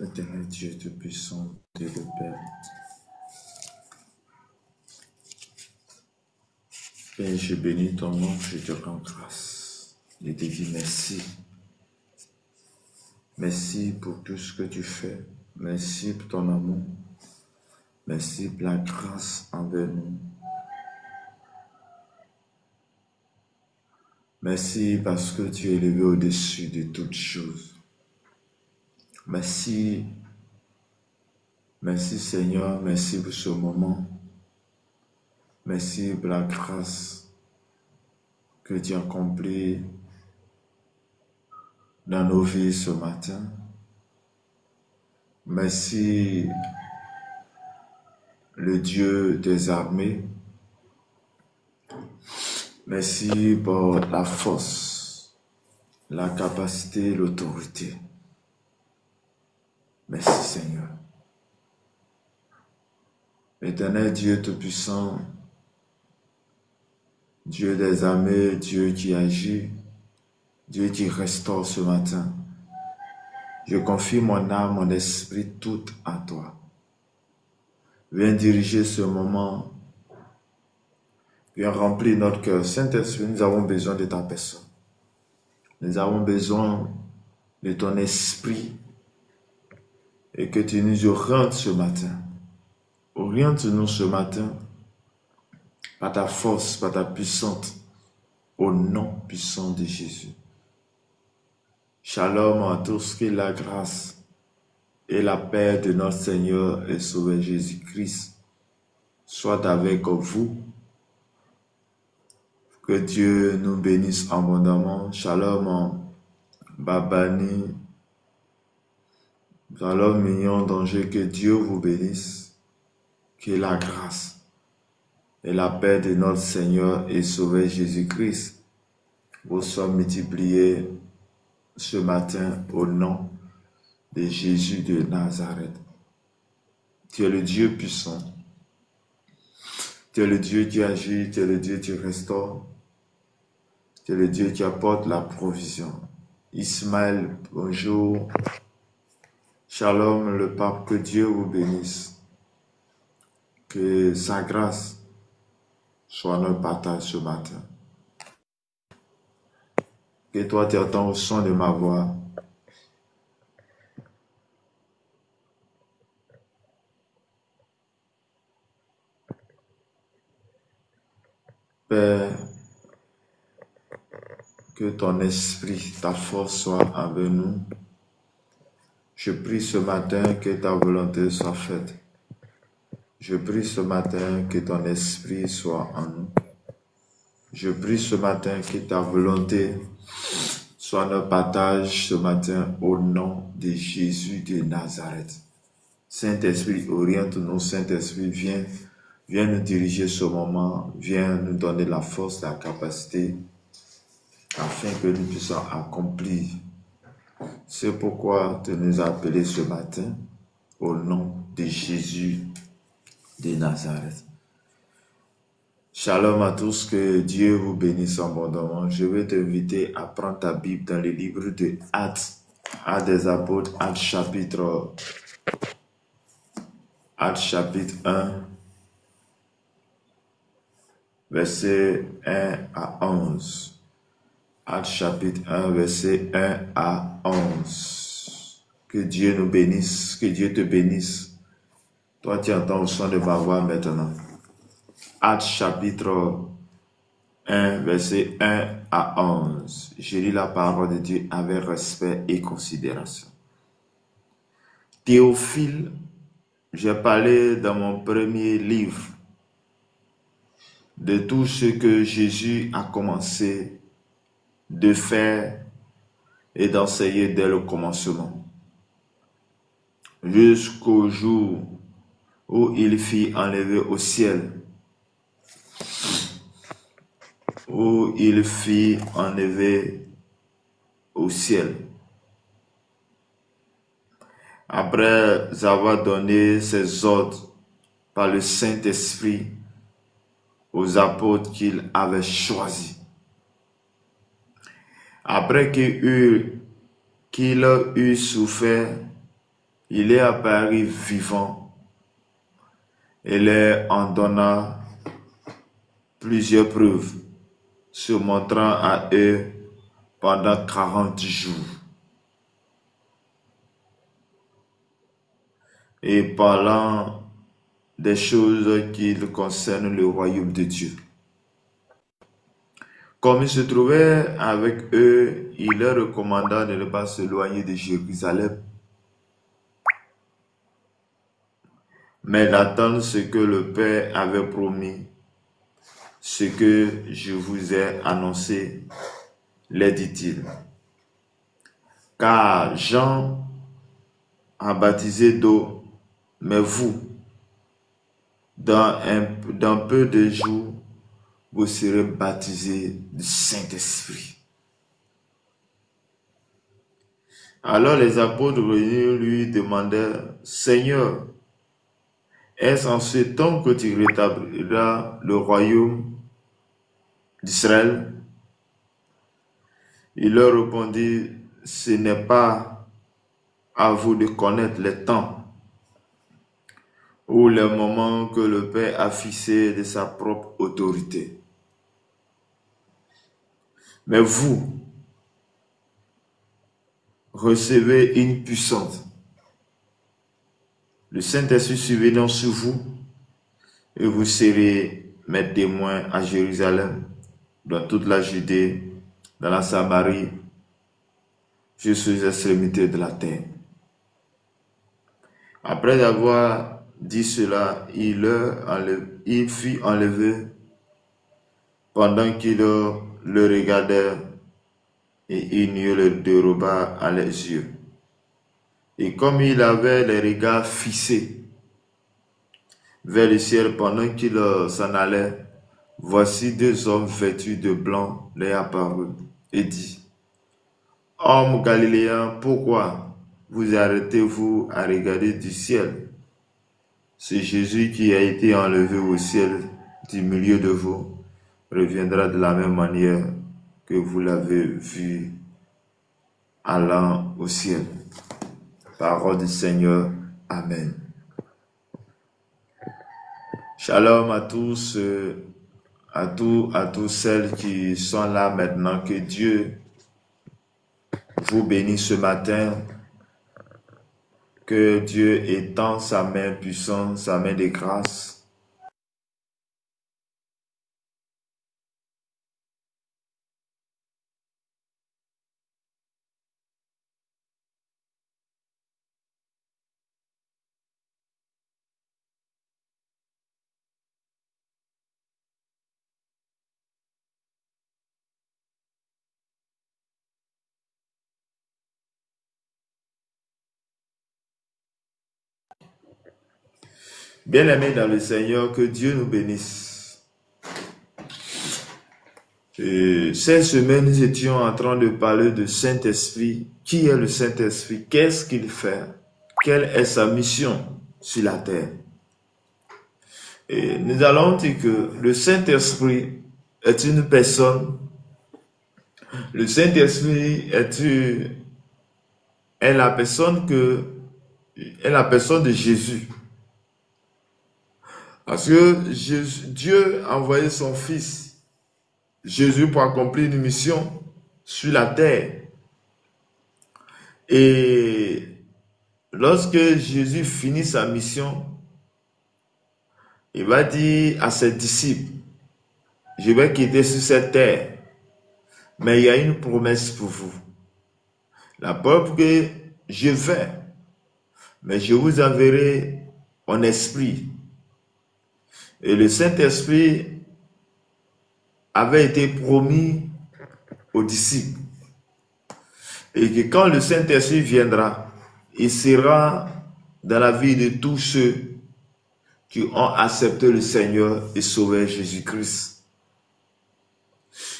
Éternel Dieu Tout-Puissant, Dieu le Père. Père, je bénis ton nom, je te rends grâce. Je te dis merci. Merci pour tout ce que tu fais. Merci pour ton amour. Merci pour la grâce envers nous. Merci parce que tu es élevé au-dessus de toutes choses. Merci. Merci Seigneur, merci pour ce moment. Merci pour la grâce que tu as accomplie dans nos vies ce matin. Merci le Dieu des armées. Merci pour la force, la capacité, l'autorité. Merci Seigneur. Éternel Dieu Tout-Puissant, Dieu des armées, Dieu qui agit, Dieu qui restaure ce matin. Je confie mon âme, mon esprit, tout à toi. Viens diriger ce moment. Viens remplir notre cœur. Saint-Esprit, nous avons besoin de ta personne. Nous avons besoin de ton esprit et que tu nous orientes ce matin. Oriente-nous ce matin par ta force, par ta puissance, au nom puissant de Jésus. Shalom à tous, que la grâce et la paix de notre Seigneur et Sauveur Jésus-Christ soit avec vous. Que Dieu nous bénisse abondamment. Shalom Babani. Shalom mignon danger. Que Dieu vous bénisse. Que la grâce et la paix de notre Seigneur et Sauveur Jésus-Christ vous soient multipliés ce matin au nom de Jésus de Nazareth. Tu es le Dieu puissant. Tu es le Dieu qui agit. Tu es le Dieu qui restaure. Tu es le Dieu qui apporte la provision. Ismaël, bonjour. Shalom, le pape, que Dieu vous bénisse. Que sa grâce soit notre partage ce matin. Que toi tu entends au son de ma voix. Père, que ton esprit, ta force soit avec nous. Je prie ce matin que ta volonté soit faite. Je prie ce matin que ton esprit soit en nous. Je prie ce matin que ta volonté soit notre partage ce matin au nom de Jésus de Nazareth. Saint-Esprit, oriente-nous. Saint-Esprit, viens nous diriger ce moment. Viens nous donner la force, la capacité afin que nous puissions accomplir. C'est pourquoi tu nous as appelés ce matin au nom de Jésus de Nazareth. Shalom à tous, que Dieu vous bénisse abondamment. Je vais t'inviter à prendre ta Bible dans le livre de Actes, Actes des Apôtres, Actes chapitre 1, verset 1 à 11. Actes chapitre 1, verset 1 à 11. Que Dieu nous bénisse, que Dieu te bénisse. Toi, tu entends le son de ma voix maintenant. Actes chapitre 1, verset 1 à 11. Je lis la parole de Dieu avec respect et considération. Théophile, j'ai parlé dans mon premier livre de tout ce que Jésus a commencé de faire et d'enseigner dès le commencement, jusqu'au jour où il fut enlevé au ciel, après avoir donné ses ordres par le Saint-Esprit aux apôtres qu'il avait choisis. Après qu'il eut souffert, il est apparu vivant et leur en donna plusieurs preuves, se montrant à eux pendant 40 jours et parlant des choses qui concernent le royaume de Dieu. Comme il se trouvait avec eux, il leur recommanda de ne pas s'éloigner de Jérusalem, mais d'attendre ce que le Père avait promis, ce que je vous ai annoncé, leur dit-il. Car Jean a baptisé d'eau, mais vous, dans peu de jours, vous serez baptisés du Saint-Esprit. Alors les apôtres venus lui demandèrent, Seigneur, est-ce en ce temps que tu rétabliras le royaume d'Israël? Il leur répondit, ce n'est pas à vous de connaître les temps ou les moments que le Père a fixés de sa propre autorité. Mais vous, recevez une puissance. Le Saint-Esprit survenant sur vous, et vous serez mes témoins à Jérusalem, dans toute la Judée, dans la Samarie, jusqu'aux extrémités de la terre. Après avoir dit cela, il fut enlevé pendant qu'il le regardait et il ne le déroba à les yeux. Et comme il avait les regards fixés vers le ciel pendant qu'il s'en allait, voici deux hommes vêtus de blanc lui apparurent et dit, Hommes galiléens, pourquoi vous arrêtez-vous à regarder du ciel? C'est Jésus qui a été enlevé au ciel du milieu de vous, reviendra de la même manière que vous l'avez vu allant au ciel. Parole du Seigneur. Amen. Shalom à tous, à tous celles qui sont là maintenant. Que Dieu vous bénisse ce matin. Que Dieu étend sa main puissante, sa main de grâce. Bien-aimés dans le Seigneur, que Dieu nous bénisse. Cette semaine, nous étions en train de parler de Saint-Esprit. Qui est le Saint-Esprit? Qu'est-ce qu'il fait? Quelle est sa mission sur la terre? Et nous allons dire que le Saint-Esprit est une personne. Le Saint-Esprit est la personne de Jésus. Parce que Dieu a envoyé son Fils, Jésus, pour accomplir une mission sur la terre. Et lorsque Jésus finit sa mission, il va dire à ses disciples, je vais quitter sur cette terre, mais il y a une promesse pour vous. La preuve que je vais, mais je vous enverrai mon esprit. Et le Saint-Esprit avait été promis aux disciples. Et que quand le Saint-Esprit viendra, il sera dans la vie de tous ceux qui ont accepté le Seigneur et Sauveur Jésus-Christ.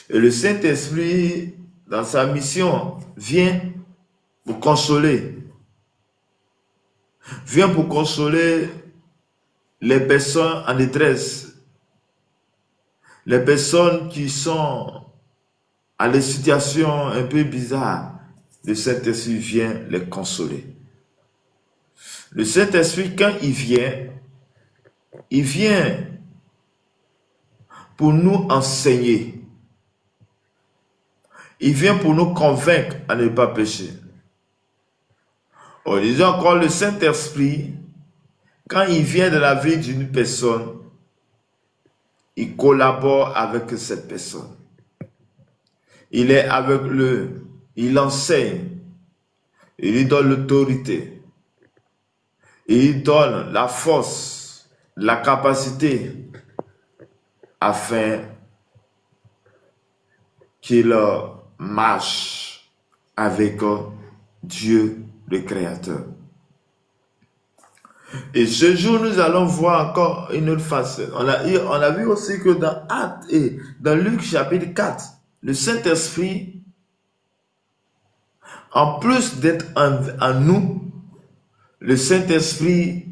Et le Saint-Esprit, dans sa mission, vient pour consoler. Vient pour consoler les personnes en détresse, les personnes qui sont à des situations un peu bizarres. Le Saint-Esprit vient les consoler. Le Saint-Esprit, quand il vient pour nous enseigner. Il vient pour nous convaincre à ne pas pécher. On disait encore, le Saint-Esprit, quand il vient de la vie d'une personne, il collabore avec cette personne. Il est avec le, il enseigne, il lui donne l'autorité, il lui donne la force, la capacité, afin qu'il marche avec Dieu le Créateur. Et ce jour, nous allons voir encore une autre facette. On a vu aussi que dans Actes et dans Luc chapitre 4, le Saint-Esprit, en plus d'être en nous, le Saint-Esprit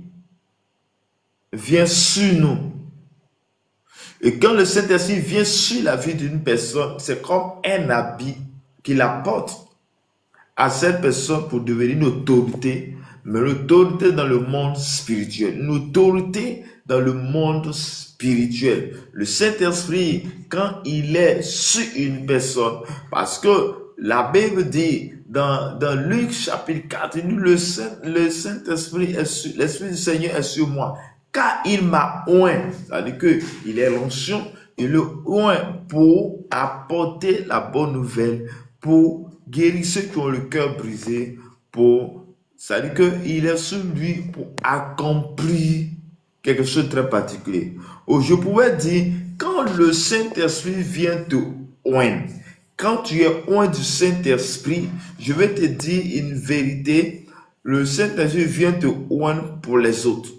vient sur nous. Et quand le Saint-Esprit vient sur la vie d'une personne, c'est comme un habit qu'il apporte à cette personne pour devenir une autorité, mais une autorité dans le monde spirituel. Une autorité dans le monde spirituel. Le Saint-Esprit, quand il est sur une personne, parce que la Bible dit dans Luc chapitre 4, il dit, le Saint-Esprit est sur, l'Esprit du Seigneur est sur moi. Car il m'a oint, c'est-à-dire qu'il est l'onction, il le oint pour apporter la bonne nouvelle, pour guérir ceux qui ont le cœur brisé, c'est-à-dire qu'il est sur lui pour accomplir quelque chose de très particulier. Je pouvais dire, quand le Saint-Esprit vient te oindre, quand tu es oint du Saint-Esprit, je vais te dire une vérité, le Saint-Esprit vient te oindre pour les autres.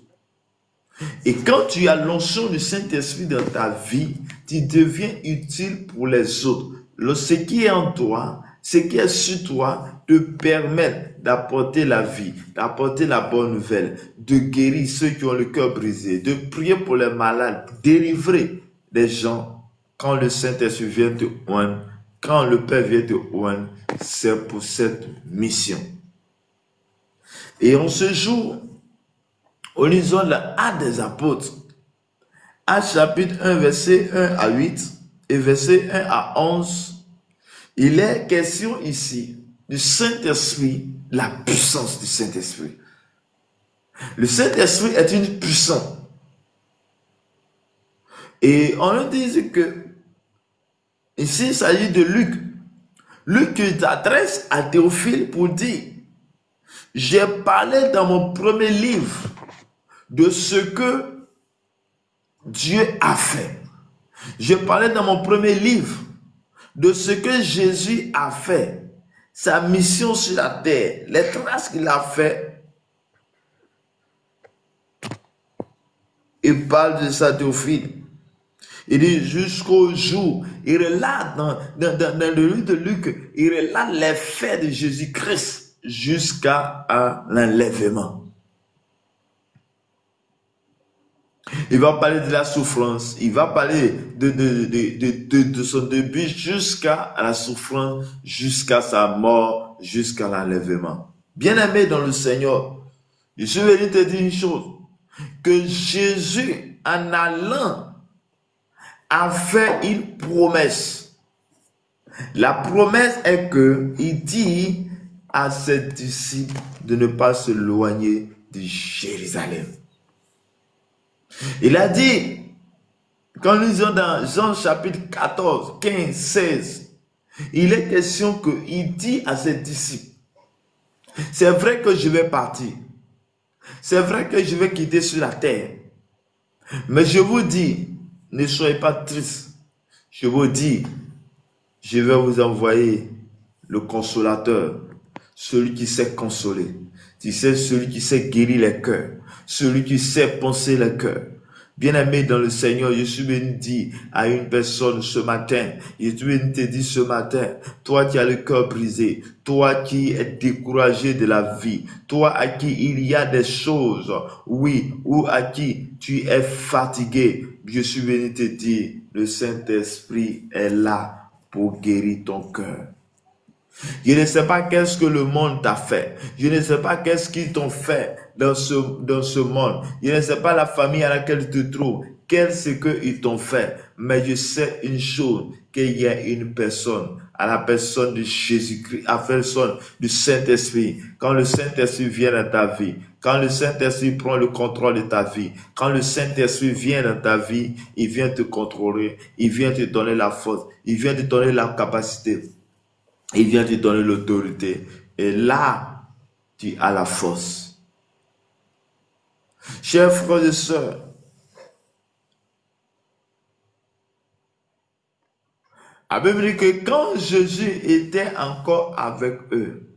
Et quand tu as l'onction du Saint-Esprit dans ta vie, tu deviens utile pour les autres. Ce qui est en toi, ce qui est sur toi, te permet d'apporter la vie, d'apporter la bonne nouvelle, de guérir ceux qui ont le cœur brisé, de prier pour les malades, délivrer les gens. Quand le Saint-Esprit vient te oindre, quand le Père vient te oindre, c'est pour cette mission. Et en ce jour, au lisant l'Acte des Apôtres, Actes chapitre 1, verset 1 à 8 et verset 1 à 11, il est question ici du Saint-Esprit, la puissance du Saint-Esprit. Le Saint-Esprit est une puissance. Et on nous dit que, ici il s'agit de Luc. Luc s'adresse à Théophile pour dire, j'ai parlé dans mon premier livre de ce que Dieu a fait. Je parlais dans mon premier livre de ce que Jésus a fait, sa mission sur la terre, les traces qu'il a fait. Il parle de ça, Théophile. Il dit jusqu'au jour, il relate dans le livre de Luc, il relate les faits de Jésus-Christ jusqu'à l'enlèvement. Il va parler de la souffrance, il va parler de son début jusqu'à la souffrance, jusqu'à sa mort, jusqu'à l'enlèvement. Bien-aimé dans le Seigneur, je suis venu te dire une chose, que Jésus, en allant, a fait une promesse. La promesse est que il dit à ses disciples de ne pas s'éloigner de Jérusalem. Il a dit, quand nous lisons dans Jean chapitre 14, 15, 16, il est question qu'il dit à ses disciples, c'est vrai que je vais partir, c'est vrai que je vais quitter sur la terre, mais je vous dis, ne soyez pas tristes, je vous dis, je vais vous envoyer le consolateur, celui qui sait consoler, tu sais, celui qui sait guérir les cœurs, celui qui sait penser le cœur. Bien-aimé dans le Seigneur, je suis venu dire à une personne ce matin, je suis venu te dire ce matin, toi qui as le cœur brisé, toi qui es découragé de la vie, toi à qui il y a des choses, oui, ou à qui tu es fatigué, je suis venu te dire, le Saint-Esprit est là pour guérir ton cœur. Je ne sais pas qu'est-ce que le monde t'a fait. Je ne sais pas qu'est-ce qu'ils t'ont fait dans ce monde. Je ne sais pas la famille à laquelle tu te trouves, qu'est-ce qu'ils t'ont fait. Mais je sais une chose, qu'il y a une personne, à la personne de Jésus-Christ, à la personne du Saint-Esprit. Quand le Saint-Esprit vient dans ta vie, quand le Saint-Esprit prend le contrôle de ta vie, quand le Saint-Esprit vient dans ta vie, il vient te contrôler, il vient te donner la force, il vient te donner la capacité, il vient te donner l'autorité. Et là, tu as la force. Chers frères et sœurs, la Bible dit que quand Jésus était encore avec eux,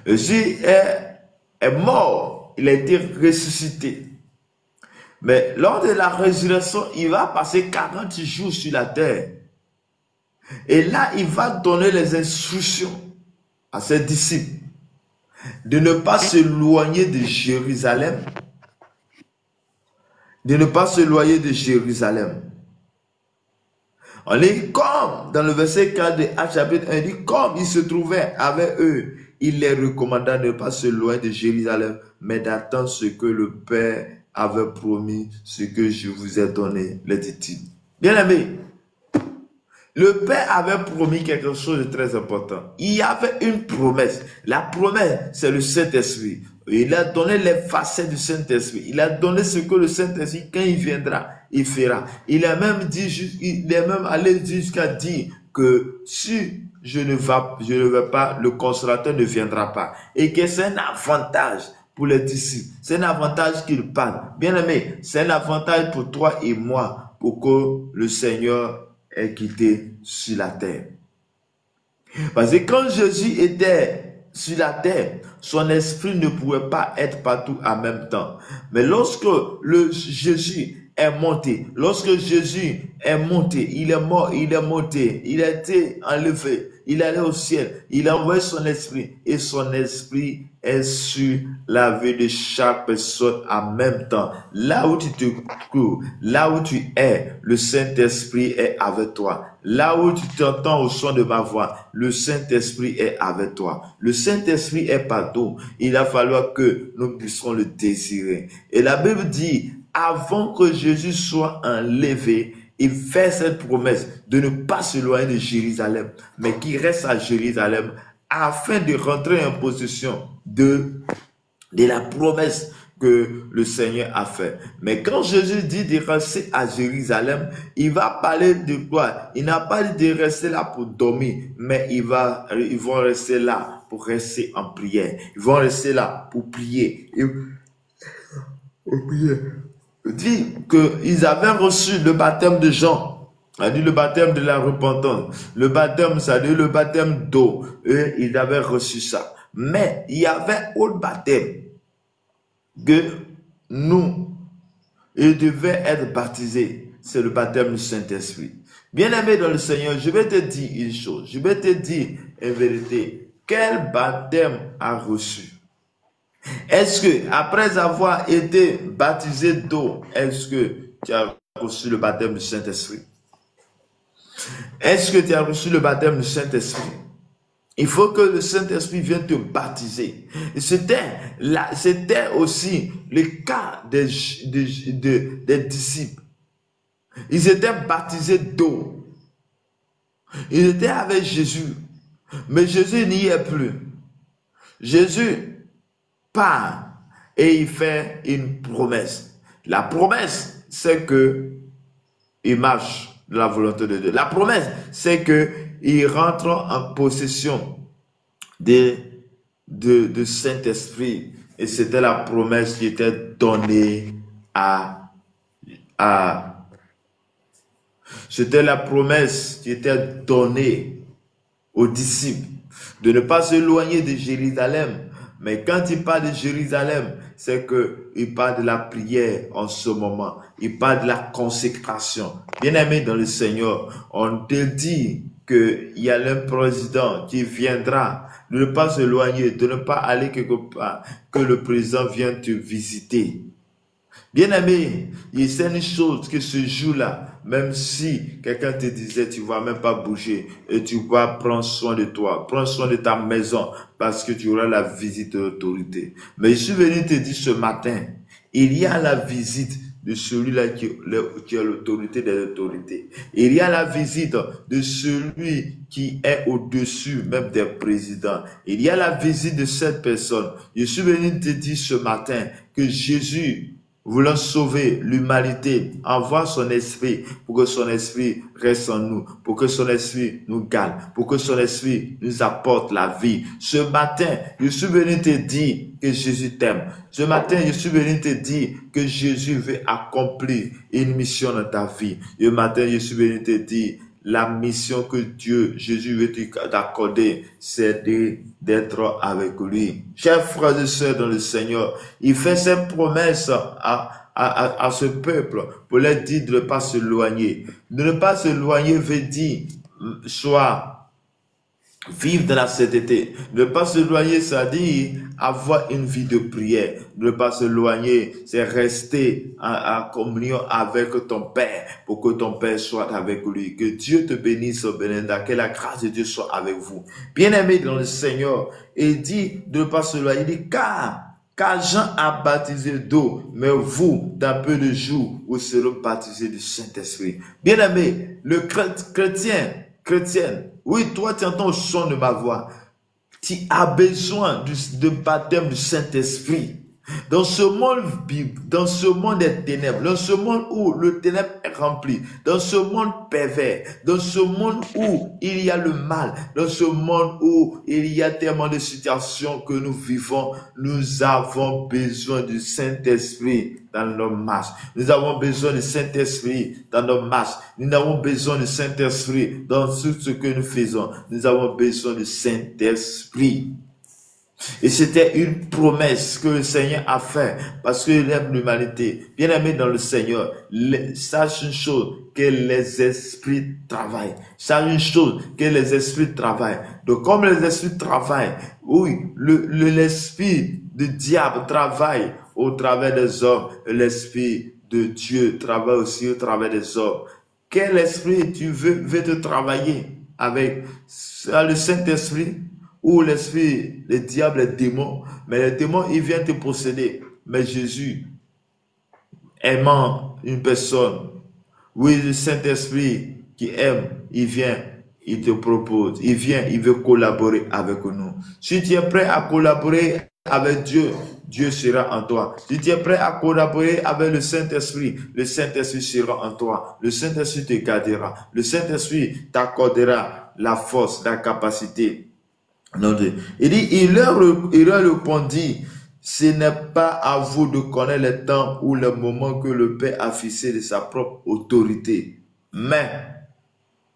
Jésus est mort, il a été ressuscité. Mais lors de la résurrection, il va passer 40 jours sur la terre. Et là, il va donner les instructions à ses disciples de ne pas s'éloigner de Jérusalem. De ne pas s'éloigner de Jérusalem. On lit comme dans le verset 4 de Actes chapitre 1, il dit comme il se trouvait avec eux, il les recommanda de ne pas se loin de Jérusalem, mais d'attendre ce que le Père avait promis, ce que je vous ai donné, le dit-il. Bien aimé, le Père avait promis quelque chose de très important. Il y avait une promesse. La promesse, c'est le Saint-Esprit. Il a donné les facettes du Saint-Esprit. Il a donné ce que le Saint-Esprit, quand il viendra, il fera. Il a même dit, il est même allé jusqu'à dire que si je ne vais pas, le consolateur ne viendra pas. Et que c'est un avantage pour les disciples. C'est un avantage qu'il parle. Bien aimé, c'est un avantage pour toi et moi, pour que le Seigneur ait quitté sur la terre. Parce que quand Jésus était sur la terre, son esprit ne pouvait pas être partout en même temps. Mais lorsque Jésus est monté, lorsque Jésus est monté, il est mort, il est monté, il a été enlevé, il est allé au ciel, il a envoyé son esprit et son esprit est sur la vie de chaque personne en même temps. Là où tu te trouves, là où tu es, le Saint-Esprit est avec toi. Là où tu t'entends au son de ma voix, le Saint-Esprit est avec toi. Le Saint-Esprit est partout. Il va falloir que nous puissions le désirer. Et la Bible dit, avant que Jésus soit enlevé, il fait cette promesse de ne pas s'éloigner de Jérusalem, mais qu'il reste à Jérusalem afin de rentrer en possession de la promesse que le Seigneur a fait. Mais quand Jésus dit de rester à Jérusalem, il va parler de quoi? Il n'a pas dit de rester là pour dormir, mais ils vont rester là pour rester en prière. Ils vont rester là pour prier. Il dit qu'ils avaient reçu le baptême de Jean. Il a dit le baptême de la repentance. Le baptême, ça dit le baptême d'eau. Et ils avaient reçu ça. Mais il y avait autre baptême que nous, ils devaient être baptisés. C'est le baptême du Saint-Esprit. Bien-aimé dans le Seigneur, je vais te dire une chose. Je vais te dire en vérité. Quel baptême a reçu? Est-ce que, après avoir été baptisé d'eau, est-ce que tu as reçu le baptême du Saint-Esprit? Est-ce que tu as reçu le baptême du Saint-Esprit? Il faut que le Saint-Esprit vienne te baptiser. C'était aussi le cas des disciples. Ils étaient baptisés d'eau. Ils étaient avec Jésus. Mais Jésus n'y est plus. Jésus part et il fait une promesse. La promesse, c'est que il marche de la volonté de Dieu. La promesse, c'est que il rentre en possession de Saint-Esprit. Et c'était la promesse qui était donnée c'était la promesse qui était donnée aux disciples de ne pas s'éloigner de Jérusalem. Mais quand il parle de Jérusalem, c'est qu'il parle de la prière en ce moment. Il parle de la consécration. Bien-aimé dans le Seigneur, on te dit qu'il y a un président qui viendra, de ne pas s'éloigner, de ne pas aller quelque part, que le président vienne te visiter. Bien-aimé, c'est une chose que ce jour-là, même si quelqu'un te disait, tu vas même pas bouger et tu vas prendre soin de toi, prends soin de ta maison parce que tu auras la visite de l'autorité. Mais je suis venu te dire ce matin, il y a la visite de celui-là qui a l'autorité des autorités. Il y a la visite de celui qui est au-dessus même des présidents. Il y a la visite de cette personne. Je suis venu te dire ce matin que Jésus, voulant sauver l'humanité, envoie son esprit pour que son esprit reste en nous, pour que son esprit nous garde, pour que son esprit nous apporte la vie. Ce matin, je suis venu te dire que Jésus t'aime. Ce matin, je suis venu te dire que Jésus veut accomplir une mission dans ta vie. Ce matin, je suis venu te dire la mission que Jésus veut t'accorder, c'est d'être avec lui. Chers frères et sœurs dans le Seigneur, il fait ses promesses à ce peuple pour leur dire de ne pas s'éloigner. De ne pas s'éloigner veut dire soit vivre dans la sainteté. Ne pas s'éloigner, c'est-à-dire avoir une vie de prière. Ne pas s'éloigner, c'est rester en communion avec ton Père pour que ton Père soit avec lui. Que Dieu te bénisse, Belinda. Que la grâce de Dieu soit avec vous. Bien-aimé dans le Seigneur, il dit de ne pas s'éloigner. Il dit car Jean a baptisé d'eau, mais vous, dans peu de jours, vous serez baptisés du Saint-Esprit. Bien-aimé, le chrétienne, oui, toi, tu entends le son de ma voix. Tu as besoin de baptême du Saint-Esprit. Dans ce monde des ténèbres, dans ce monde où le ténèbre est rempli, dans ce monde pervers, dans ce monde où il y a le mal, dans ce monde où il y a tellement de situations que nous vivons, nous avons besoin du Saint-Esprit dans nos marches. Nous avons besoin du Saint-Esprit dans nos marches. Nous avons besoin du Saint-Esprit dans tout ce que nous faisons. Nous avons besoin du Saint-Esprit. Et c'était une promesse que le Seigneur a faite parce qu'il aime l'humanité. Bien-aimé dans le Seigneur, sache une chose, que les esprits travaillent. Sache une chose, que les esprits travaillent. Donc comme les esprits travaillent, oui, l'esprit du diable travaille au travers des hommes. L'esprit de Dieu travaille aussi au travers des hommes. Quel esprit tu veux te travailler avec? Le Saint-Esprit? Ou l'esprit, le diable, les démons. Mais les démons, ils viennent te posséder. Mais Jésus, aimant une personne, oui, le Saint-Esprit qui aime, il vient, il te propose, il vient, il veut collaborer avec nous. Si tu es prêt à collaborer avec Dieu, Dieu sera en toi. Si tu es prêt à collaborer avec le Saint-Esprit sera en toi. Le Saint-Esprit te gardera. Le Saint-Esprit t'accordera la force, la capacité. Il dit, il leur répondit, ce n'est pas à vous de connaître le temps ou le moment que le Père a fixé de sa propre autorité, mais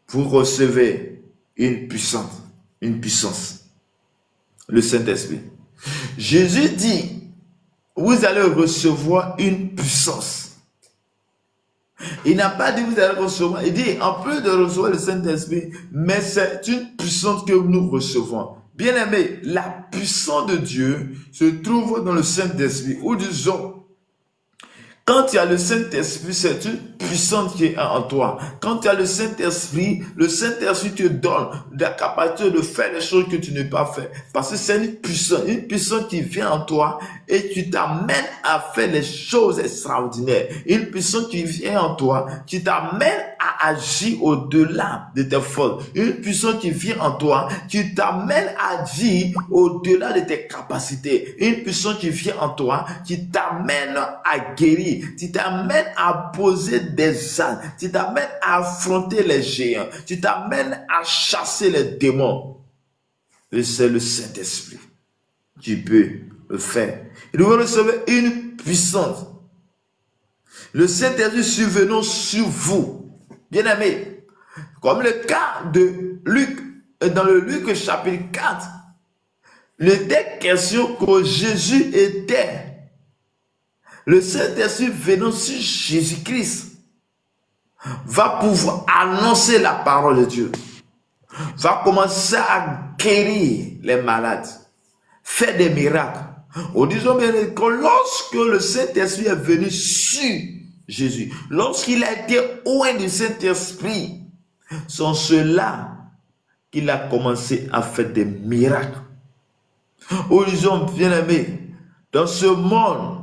vous recevez une puissance, le Saint-Esprit. Jésus dit, vous allez recevoir une puissance. Il n'a pas dit vous allez recevoir, il dit en plus de recevoir le Saint-Esprit, mais c'est une puissance que nous recevons. Bien-aimé, la puissance de Dieu se trouve dans le Saint-Esprit. Ou disons, quand tu as le Saint-Esprit, c'est une puissance qui est en toi. Quand tu as le Saint-Esprit te donne la capacité de faire les choses que tu n'as pas fait. Parce que c'est une puissance qui vient en toi et qui t'amène à faire les choses extraordinaires. Une puissance qui vient en toi, qui t'amène à agir au-delà de tes forces. Une puissance qui vient en toi, qui t'amène à agir au-delà de tes capacités. Une puissance qui vient en toi, qui t'amène à guérir, qui t'amène à poser des ânes, qui t'amène à affronter les géants, qui t'amène à chasser les démons. Et c'est le Saint-Esprit qui peut le faire. Il doit recevoir une puissance. Le Saint-Esprit survenant sur vous. Bien-aimé, comme le cas de Luc, dans le Luc chapitre 4, il était question que Jésus était le Saint-Esprit venant sur Jésus-Christ va pouvoir annoncer la parole de Dieu, va commencer à guérir les malades, faire des miracles. Nous disons bien que lorsque le Saint-Esprit est venu sur Jésus. Lorsqu'il a été loin du Saint-Esprit, sont ceux-là qu'il a commencé à faire des miracles. Horizon bien-aimé, dans ce monde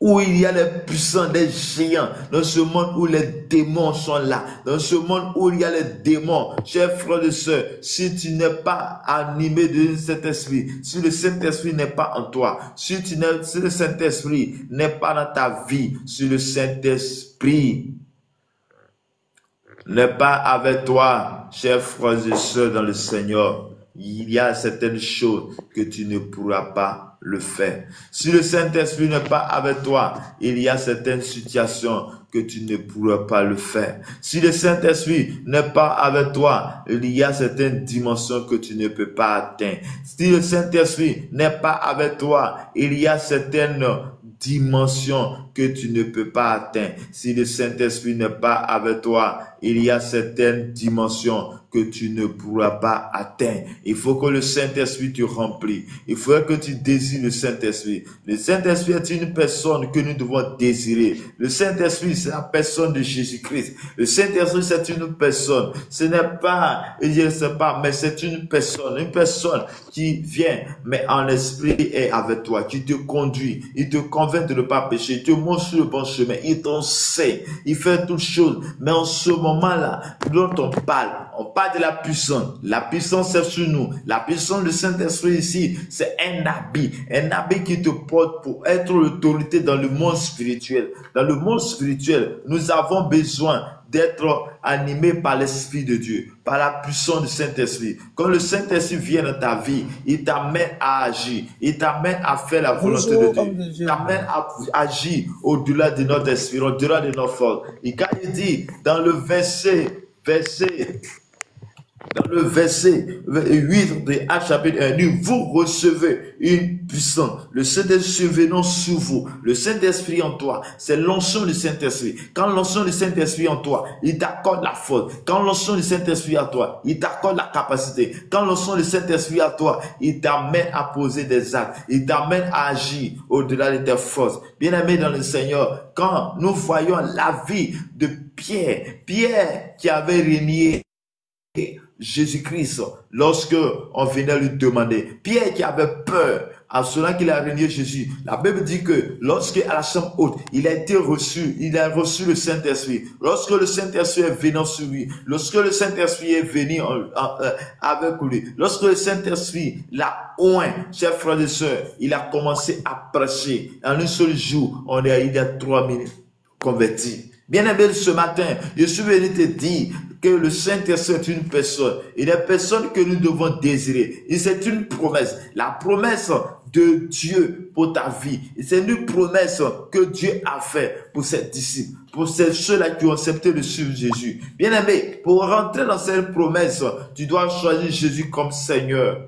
où il y a les puissants, des géants, dans ce monde où les démons sont là, dans ce monde où il y a les démons, chers frères et sœurs, si tu n'es pas animé de cet esprit, si le Saint-Esprit n'est pas en toi, si le Saint-Esprit n'est pas dans ta vie, si le Saint-Esprit n'est pas avec toi, chers frères et sœurs dans le Seigneur, il y a certaines choses que tu ne pourras pas le faire. Si le Saint-Esprit n'est pas avec toi, il y a certaines situations que tu ne pourras pas le faire. Si le Saint-Esprit n'est pas avec toi, il y a certaines dimensions que tu ne peux pas atteindre. Si le Saint-Esprit n'est pas avec toi, il y a certaines dimensions que tu ne peux pas atteindre. Si le Saint-Esprit n'est pas avec toi, il y a certaines dimensions que tu ne pourras pas atteindre. Il faut que le Saint-Esprit te remplisse. Il faut que tu désires le Saint-Esprit. Le Saint-Esprit est une personne que nous devons désirer. Le Saint-Esprit, c'est la personne de Jésus-Christ. Le Saint-Esprit, c'est une personne. Ce n'est pas, je ne sais pas, mais c'est une personne qui vient, mais en esprit est avec toi, qui te conduit, il te convainc de ne pas pécher, il te montre sur le bon chemin, il t'enseigne, il fait toutes choses. Mais en ce moment-là, dont on parle de la puissance. La puissance est sur nous. La puissance du Saint-Esprit ici, c'est un habit qui te porte pour être l'autorité dans le monde spirituel. Dans le monde spirituel, nous avons besoin d'être animés par l'Esprit de Dieu, par la puissance du Saint-Esprit. Quand le Saint-Esprit vient dans ta vie, il t'amène à agir, il t'amène à faire la volonté de Dieu, il t'amène à agir au-delà de notre esprit, au-delà de nos forces. Et quand il dit dans le verset 8 de Actes chapitre 1, vous recevez une puissance. Le Saint-Esprit venant sur vous. Le Saint-Esprit en toi, c'est l'onction du Saint-Esprit. Quand l'onction du Saint-Esprit en toi, il t'accorde la force. Quand l'onction du Saint-Esprit à toi, il t'accorde la capacité. Quand l'onction du Saint-Esprit à toi, il t'amène à poser des actes. Il t'amène à agir au-delà de tes forces. Bien-aimé dans le Seigneur, quand nous voyons la vie de Pierre qui avait régné Jésus-Christ, lorsque on venait lui demander, Pierre qui avait peur, à cela qu'il a régné Jésus, la Bible dit que lorsque à la chambre haute, il a reçu le Saint-Esprit. Lorsque le Saint-Esprit est venu sur lui, lorsque le Saint-Esprit est venu avec lui, lorsque le Saint-Esprit l'a oint, chers frères et sœurs, il a commencé à prêcher. En un seul jour, il y a 3000 convertis. Bien-aimé, ce matin, je suis venu te dire que le Saint-Esprit est une personne. Il est une personne que nous devons désirer. Et c'est une promesse. La promesse de Dieu pour ta vie. Et c'est une promesse que Dieu a fait pour ses disciples, pour ceux-là qui ont accepté de suivre Jésus. Bien-aimé, pour rentrer dans cette promesse, tu dois choisir Jésus comme Seigneur.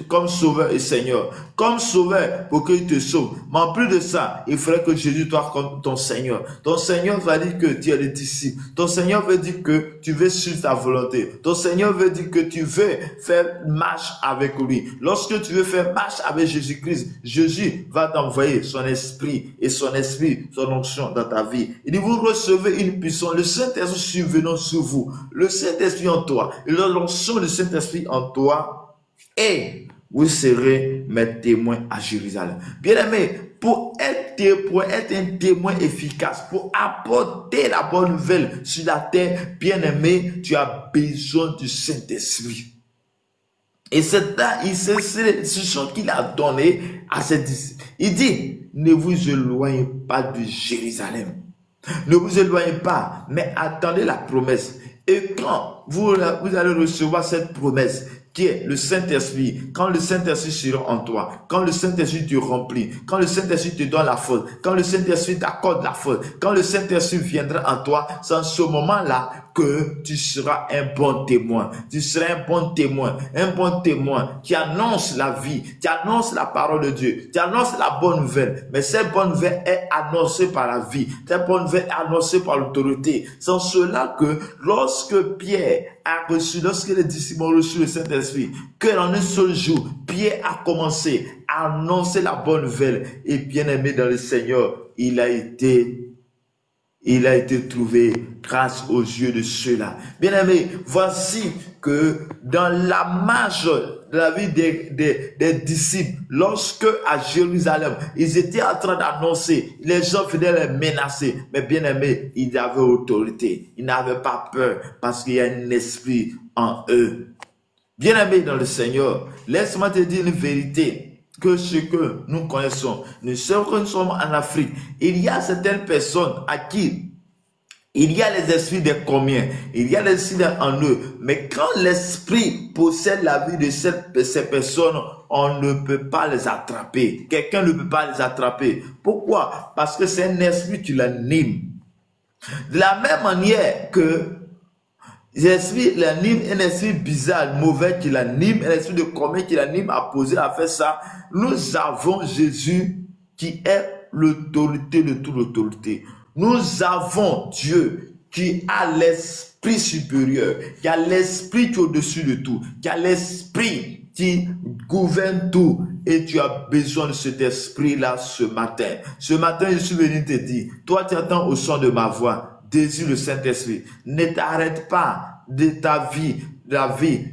Comme sauveur et Seigneur. Comme sauveur pour qu'il te sauve. Mais en plus de ça, il faudrait que Jésus soit comme ton Seigneur. Ton Seigneur va dire que tu es le disciple. Ton Seigneur veut dire que tu veux suivre sa volonté. Ton Seigneur veut dire que tu veux faire marche avec lui. Lorsque tu veux faire marche avec Jésus-Christ, Jésus va t'envoyer son esprit et son onction dans ta vie. Il dit, vous recevez une puissance. Le Saint-Esprit venant sur vous. Le Saint-Esprit en toi. L'onction du Saint-Esprit en toi. Et vous serez mes témoins à Jérusalem. Bien-aimé, pour être un témoin efficace, pour apporter la bonne nouvelle sur la terre, bien-aimé, tu as besoin du Saint-Esprit. Et c'est ce qu'il a donné à ses disciples. Il dit, ne vous éloignez pas de Jérusalem. Ne vous éloignez pas, mais attendez la promesse. Et quand vous allez recevoir cette promesse, qui est le Saint-Esprit, quand le Saint-Esprit sera en toi, quand le Saint-Esprit te remplit, quand le Saint-Esprit te donne la force, quand le Saint-Esprit t'accorde la force, quand le Saint-Esprit viendra en toi, c'est en ce moment-là que tu seras un bon témoin. Tu seras un bon témoin qui annonce la vie, qui annonce la parole de Dieu, qui annonce la bonne nouvelle. Mais cette bonne nouvelle est annoncée par la vie, cette bonne nouvelle est annoncée par l'autorité. C'est en cela que lorsque Pierre a reçu, lorsque les disciples ont reçu le Saint-Esprit, Saint-Esprit, que dans un seul jour, Pierre a commencé à annoncer la bonne nouvelle. Et bien aimé dans le Seigneur, il a été trouvé grâce aux yeux de ceux-là. Bien aimé, voici que dans la marche de la vie des disciples, lorsque à Jérusalem, ils étaient en train d'annoncer, les gens venaient les menacer, mais bien aimé, ils avaient autorité, ils n'avaient pas peur parce qu'il y a un esprit en eux. Bien aimé dans le Seigneur, laisse-moi te dire une vérité, que ce que nous connaissons, nous sommes en Afrique, il y a certaines personnes à qui il y a les esprits des communs, il y a les esprits en eux, mais quand l'esprit possède la vie de ces personnes, on ne peut pas les attraper. Quelqu'un ne peut pas les attraper. Pourquoi? Parce que c'est un esprit qui l'anime. De la même manière que l'esprit l'anime, un esprit bizarre, mauvais qui l'anime, un esprit de commun qui l'anime à poser, à faire ça, nous avons Jésus qui est l'autorité de toute l'autorité. Nous avons Dieu qui a l'esprit supérieur, qui a l'esprit qui est au-dessus de tout, qui a l'esprit qui gouverne tout. Et tu as besoin de cet esprit-là ce matin. Ce matin, je suis venu te dire, toi tu attends au son de ma voix, désire le Saint-Esprit. Ne t'arrête pas de ta vie,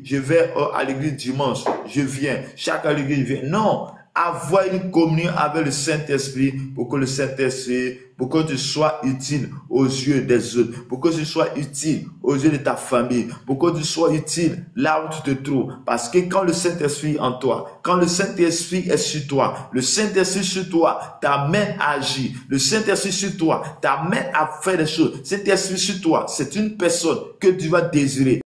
je vais à l'église dimanche, je viens, chaque l'église je viens. Non, avoir une communion avec le Saint-Esprit pour que le Saint-Esprit, pour que tu sois utile aux yeux des autres, pour que tu sois utile aux yeux de ta famille, pour que tu sois utile là où tu te trouves. Parce que quand le Saint-Esprit est en toi, quand le Saint-Esprit est sur toi, le Saint-Esprit sur toi t'amène à agir, le Saint-Esprit sur toi t'amène à faire des choses. Le Saint-Esprit sur toi, c'est une personne que tu vas désirer,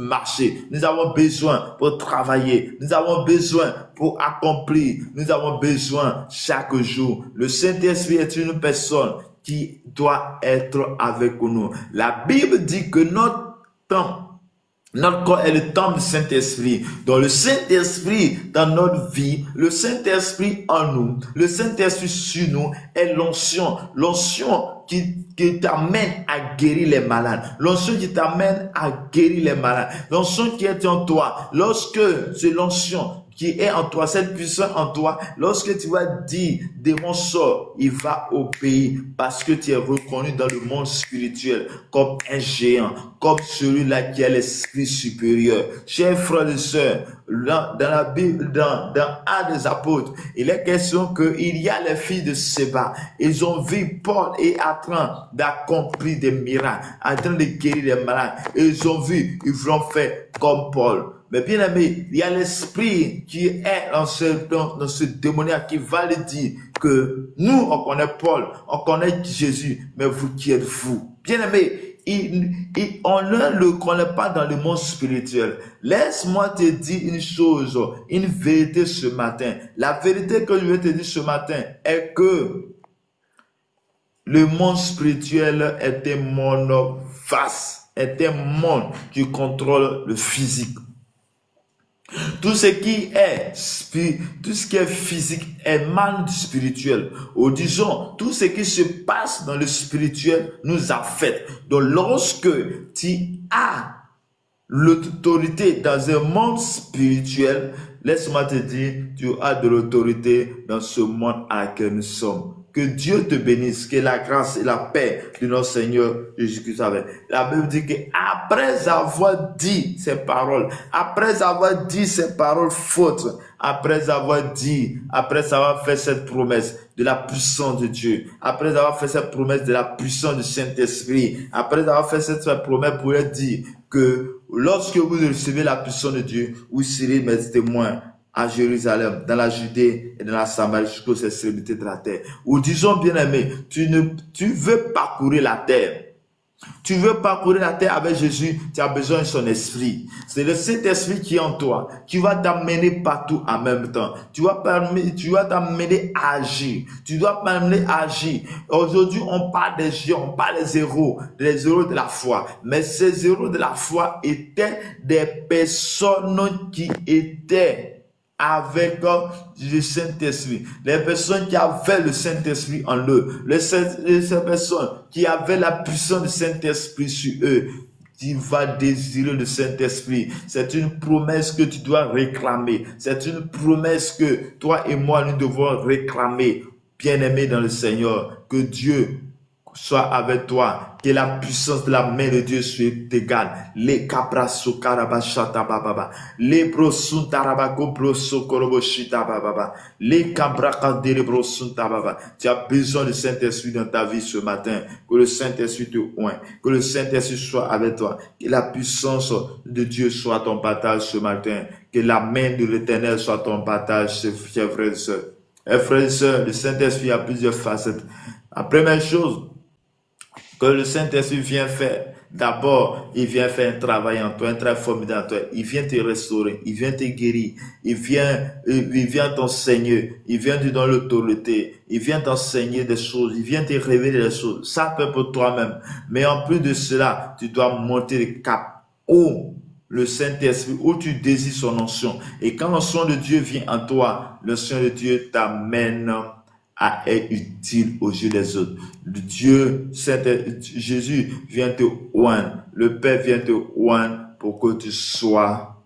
marcher. Nous avons besoin pour travailler. Nous avons besoin pour accomplir. Nous avons besoin chaque jour. Le Saint-Esprit est une personne qui doit être avec nous. La Bible dit que notre corps est le temple du Saint-Esprit. Donc le Saint-Esprit dans notre vie, le Saint-Esprit en nous, le Saint-Esprit sur nous est l'onction. L'onction qui t'amène à guérir les malades. L'onction qui t'amène à guérir les malades. L'onction qui est en toi. Lorsque c'est l'onction qui est en toi, cette puissance en toi, lorsque tu vas dire démon sort, il va obéir parce que tu es reconnu dans le monde spirituel comme un géant, comme celui-là qui a l'esprit supérieur. Chers frères et sœurs, dans la Bible, dans un des apôtres, il est question qu'il y a les filles de Séba. Ils ont vu Paul est en train d'accomplir des miracles, en train de guérir les malades. Et ils ont vu, ils vont faire comme Paul. Mais bien aimé, il y a l'esprit qui est dans ce démoniaque qui va le dire que nous, on connaît Paul, on connaît Jésus, mais vous qui êtes-vous? Bien aimé, on ne le connaît pas dans le monde spirituel. Laisse-moi te dire une chose, une vérité ce matin. La vérité que je vais te dire ce matin est que le monde spirituel est un monde vaste, est un monde qui contrôle le physique. Tout ce qui est physique est mal spirituel. Ou disons, tout ce qui se passe dans le spirituel nous affecte. Donc lorsque tu as l'autorité dans un monde spirituel, laisse-moi te dire, tu as de l'autorité dans ce monde à laquelle nous sommes. Que Dieu te bénisse, que la grâce et la paix de notre Seigneur Jésus-Christ avec. La Bible dit qu'après avoir dit ces paroles, après avoir dit ces paroles fautes, après avoir fait cette promesse de la puissance de Dieu, après avoir fait cette promesse de la puissance du Saint-Esprit, après avoir fait cette promesse pour dire que lorsque vous recevez la puissance de Dieu, vous serez mes témoins à Jérusalem, dans la Judée et dans la Samarie jusqu'aux extrémités de la terre. Ou disons bien aimé, tu veux parcourir la terre. Tu veux parcourir la terre avec Jésus, tu as besoin de son esprit. C'est le Saint-Esprit qui est en toi, qui va t'amener partout en même temps. Tu vas t'amener à agir. Tu dois t'amener à agir. Aujourd'hui, on parle des géants, on parle des héros de la foi. Mais ces héros de la foi étaient des personnes qui étaient avec le Saint-Esprit. Les personnes qui avaient le Saint-Esprit en eux. Ces personnes qui avaient la puissance du Saint-Esprit sur eux. tu vas désirer le Saint-Esprit. C'est une promesse que tu dois réclamer. C'est une promesse que toi et moi, nous devons réclamer. Bien-aimé dans le Seigneur, que Dieu soit avec toi, que la puissance de la main de Dieu soit égale. Les cabrasso carabachata bababa, les brosunta rabako broso koroboshita bababa, les cabrakadere brosunta baba. Tu as besoin du Saint-Esprit dans ta vie ce matin. Que le Saint-Esprit te oigne, que le Saint-Esprit soit avec toi, que la puissance de Dieu soit ton partage ce matin, que la main de l'Éternel soit ton partage, chers frères et sœurs. Et frères et sœurs, le Saint-Esprit a plusieurs facettes. La première chose que le Saint-Esprit vient faire, d'abord, il vient faire un travail en toi, un travail formidable en toi. Il vient te restaurer, il vient te guérir, il vient t'enseigner, il vient te donner l'autorité, il vient t'enseigner des choses, il vient te révéler des choses. Ça peut pour toi-même. Mais en plus de cela, tu dois monter le cap où le Saint-Esprit, où tu désires son onction. Et quand l'onction de Dieu vient en toi, l'onction de Dieu t'amène à être utile aux yeux des autres. Dieu, Jésus vient te oindre. Le Père vient te oindre pour que tu sois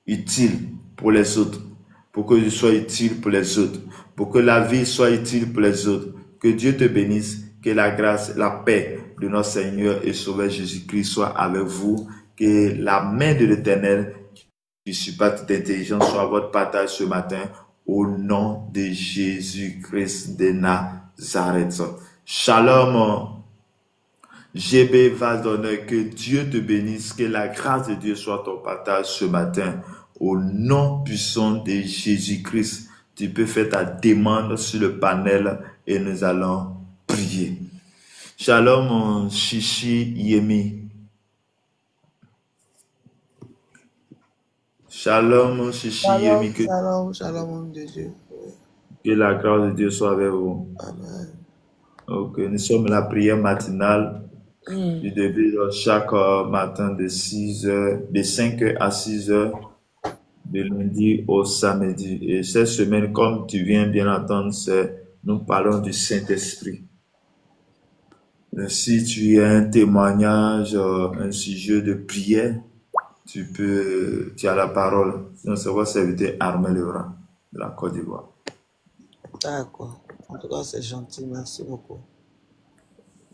utile pour les autres. Pour que tu sois utile pour les autres. Pour que la vie soit utile pour les autres. Que Dieu te bénisse. Que la grâce, la paix de notre Seigneur et Sauveur Jésus-Christ soit avec vous. Que la main de l'Éternel, qui supporte toute intelligence, soit votre partage ce matin. Au nom de Jésus-Christ de Nazareth. Shalom. GB va donner, que Dieu te bénisse, que la grâce de Dieu soit ton partage ce matin. Au nom puissant de Jésus-Christ, tu peux faire ta demande sur le panel et nous allons prier. Shalom, Chichi Yemi. Shalom, Chichi Yemi. Shalom, homme de Dieu. Que la grâce de Dieu soit avec vous. Amen. Ok, nous sommes à la prière matinale du début de chaque matin de 5h à 6h, de lundi au samedi. Et cette semaine, comme tu viens bien entendre, nous parlons du Saint-Esprit. Si tu as un témoignage, un sujet de prière, tu as la parole. Sinon, c'est votre serviteur Armel Levra de la Côte d'Ivoire. D'accord. En tout cas, c'est gentil. Merci beaucoup.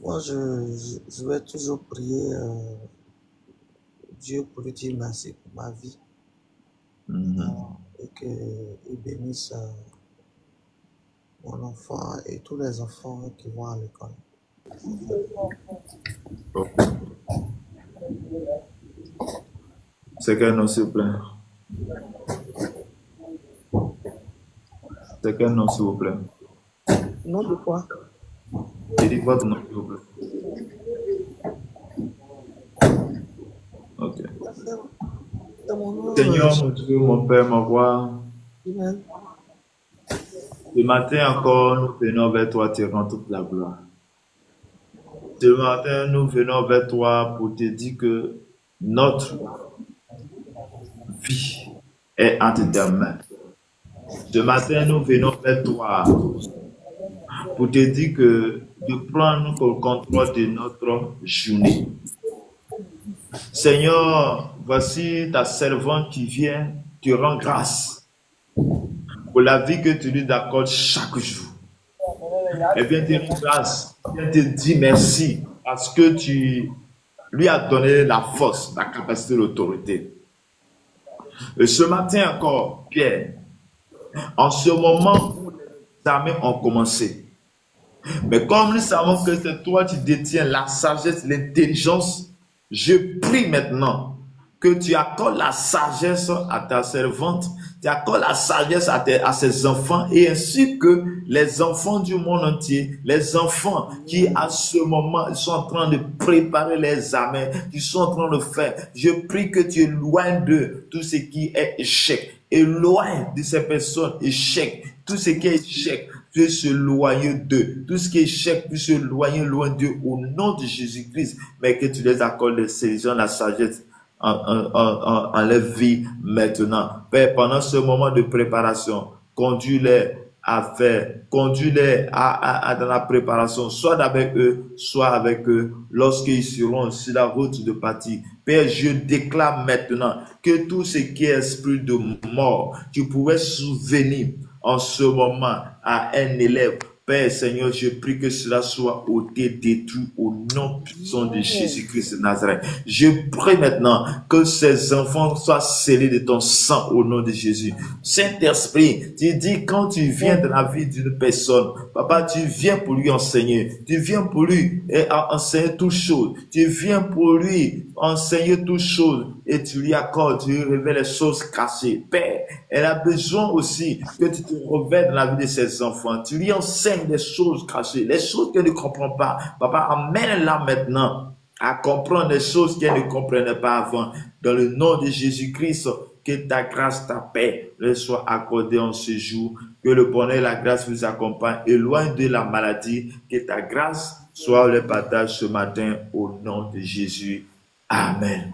Moi, je vais toujours prier Dieu pour lui dire merci pour ma vie. Et qu'il bénisse mon enfant et tous les enfants qui vont à l'école. C'est quel nom, s'il vous plaît? C'est quel nom, s'il vous plaît? Nom de quoi? J'ai dit votre nom, s'il vous plaît. Ok. Seigneur, mon Dieu, mon Père, mon roi. Amen. Ce matin encore, nous venons vers toi te rendre toute la gloire. Ce matin, nous venons vers toi pour te dire que notre vie est entre tes mains. Ce matin, nous venons vers toi pour te dire que de prendre le contrôle de notre journée. Seigneur, voici ta servante qui vient te rendre grâce pour la vie que tu lui accordes chaque jour. Elle vient te rendre grâce, elle vient te dire merci parce que tu lui as donné la force, la capacité, l'autorité. Et ce matin encore, Pierre, en ce moment où les armées ont commencé, mais comme nous savons que c'est toi qui détiens la sagesse, l'intelligence, je prie maintenant que tu accordes la sagesse à ta servante, tu accordes la sagesse à ses enfants et ainsi que les enfants du monde entier, les enfants qui à ce moment ils sont en train de préparer les armées, qui sont en train de faire. Je prie que tu éloignes d'eux tout ce qui est échec. Éloigne de ces personnes échec, tout ce qui est échec, puisse s'éloigner d'eux. Tout ce qui est échec puisse s'éloigner loin d'eux au nom de Jésus-Christ. Mais que tu les accordes les saisons, la sagesse en leur vie maintenant. Père, pendant ce moment de préparation, conduis-les à faire. Conduis-les dans la préparation, soit avec eux, soit avec eux, lorsqu'ils seront sur la route de partir. Père, je déclare maintenant que tout ce qui est esprit de mort, tu pouvais souvenir en ce moment à un élève. Père Seigneur, je prie que cela soit ôté, détruit au nom puissant de Jésus-Christ de Nazareth. Je prie maintenant que ces enfants soient scellés de ton sang au nom de Jésus. Saint-Esprit, tu dis quand tu viens dans la vie d'une personne, Papa, tu viens pour lui enseigner. Tu viens pour lui enseigner toutes choses. Tu viens pour lui enseigner toutes choses et tu lui accordes, tu lui révèles les choses cachées. Père, elle a besoin aussi que tu te révèles dans la vie de ses enfants. Tu lui enseignes des choses cachées, les choses qu'elle ne comprend pas. Papa, amène-la maintenant à comprendre les choses qu'elle ne comprenait pas avant. Dans le nom de Jésus-Christ, que ta grâce, ta paix leur soit accordée en ce jour. Que le bonheur et la grâce vous accompagnent. Éloigne de la maladie. Que ta grâce soit le partage ce matin au nom de Jésus. Amen.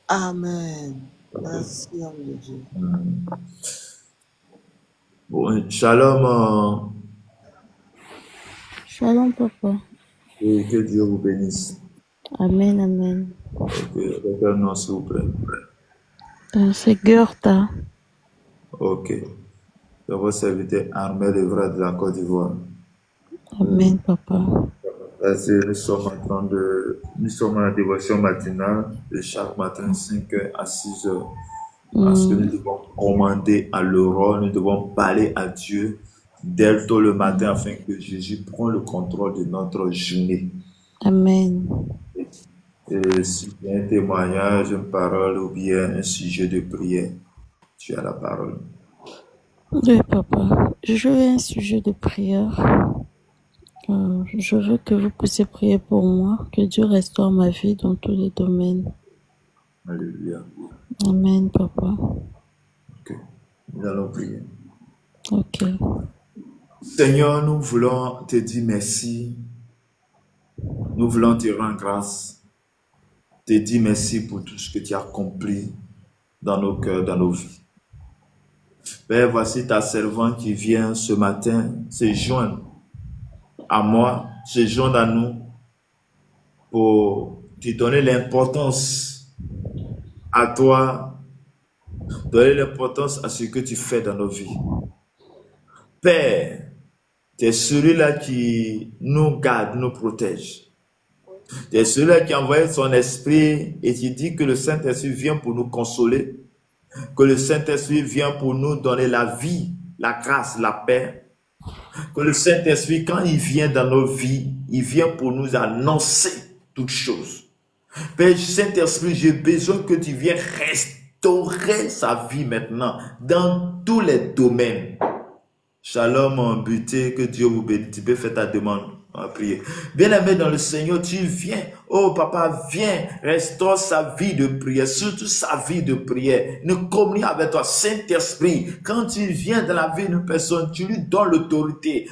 Amen. Merci, homme de Dieu. Bon, shalom. Shalom, papa. Et que Dieu vous bénisse. Amen, amen. Ok, avec un nom, s'il vous plaît. C'est Gerta. Ok. C'est votre serviteur Armel Evra de la Côte d'Ivoire. Amen, papa. Nous sommes en la dévotion matinale de chaque matin 5h à 6h. Parce que nous devons commander à l'aurore, nous devons parler à Dieu dès tôt le matin afin que Jésus prenne le contrôle de notre journée. Amen. Et si il y a un témoignage, une parole ou bien un sujet de prière, tu as la parole. Oui, papa. Je veux un sujet de prière. Je veux que vous puissiez prier pour moi, que Dieu restaure ma vie dans tous les domaines. Alléluia. Amen, papa. Ok. Nous allons prier. Ok. Seigneur, nous voulons te dire merci. Nous voulons te rendre grâce. Te dire merci pour tout ce que tu as accompli dans nos cœurs, dans nos vies. Père, voici ta servante qui vient ce matin se joindre à moi, se joindre à nous pour te donner l'importance à toi, donner l'importance à ce que tu fais dans nos vies. Père, tu es celui-là qui nous garde, nous protège. Tu es celui-là qui a envoyé son esprit et qui dit que le Saint-Esprit vient pour nous consoler, que le Saint-Esprit vient pour nous donner la vie, la grâce, la paix. Que le Saint-Esprit, quand il vient dans nos vies, il vient pour nous annoncer toutes choses. Père Saint-Esprit, j'ai besoin que tu viennes restaurer sa vie maintenant, dans tous les domaines. Shalom, mon buté, que Dieu vous bénisse. Tu peux faire ta demande. On va prier. Bien-aimé dans le Seigneur, tu viens. Oh papa, viens, restaure sa vie de prière, surtout sa vie de prière. Nous communions avec toi, Saint-Esprit. Quand tu viens dans la vie d'une personne, tu lui donnes l'autorité,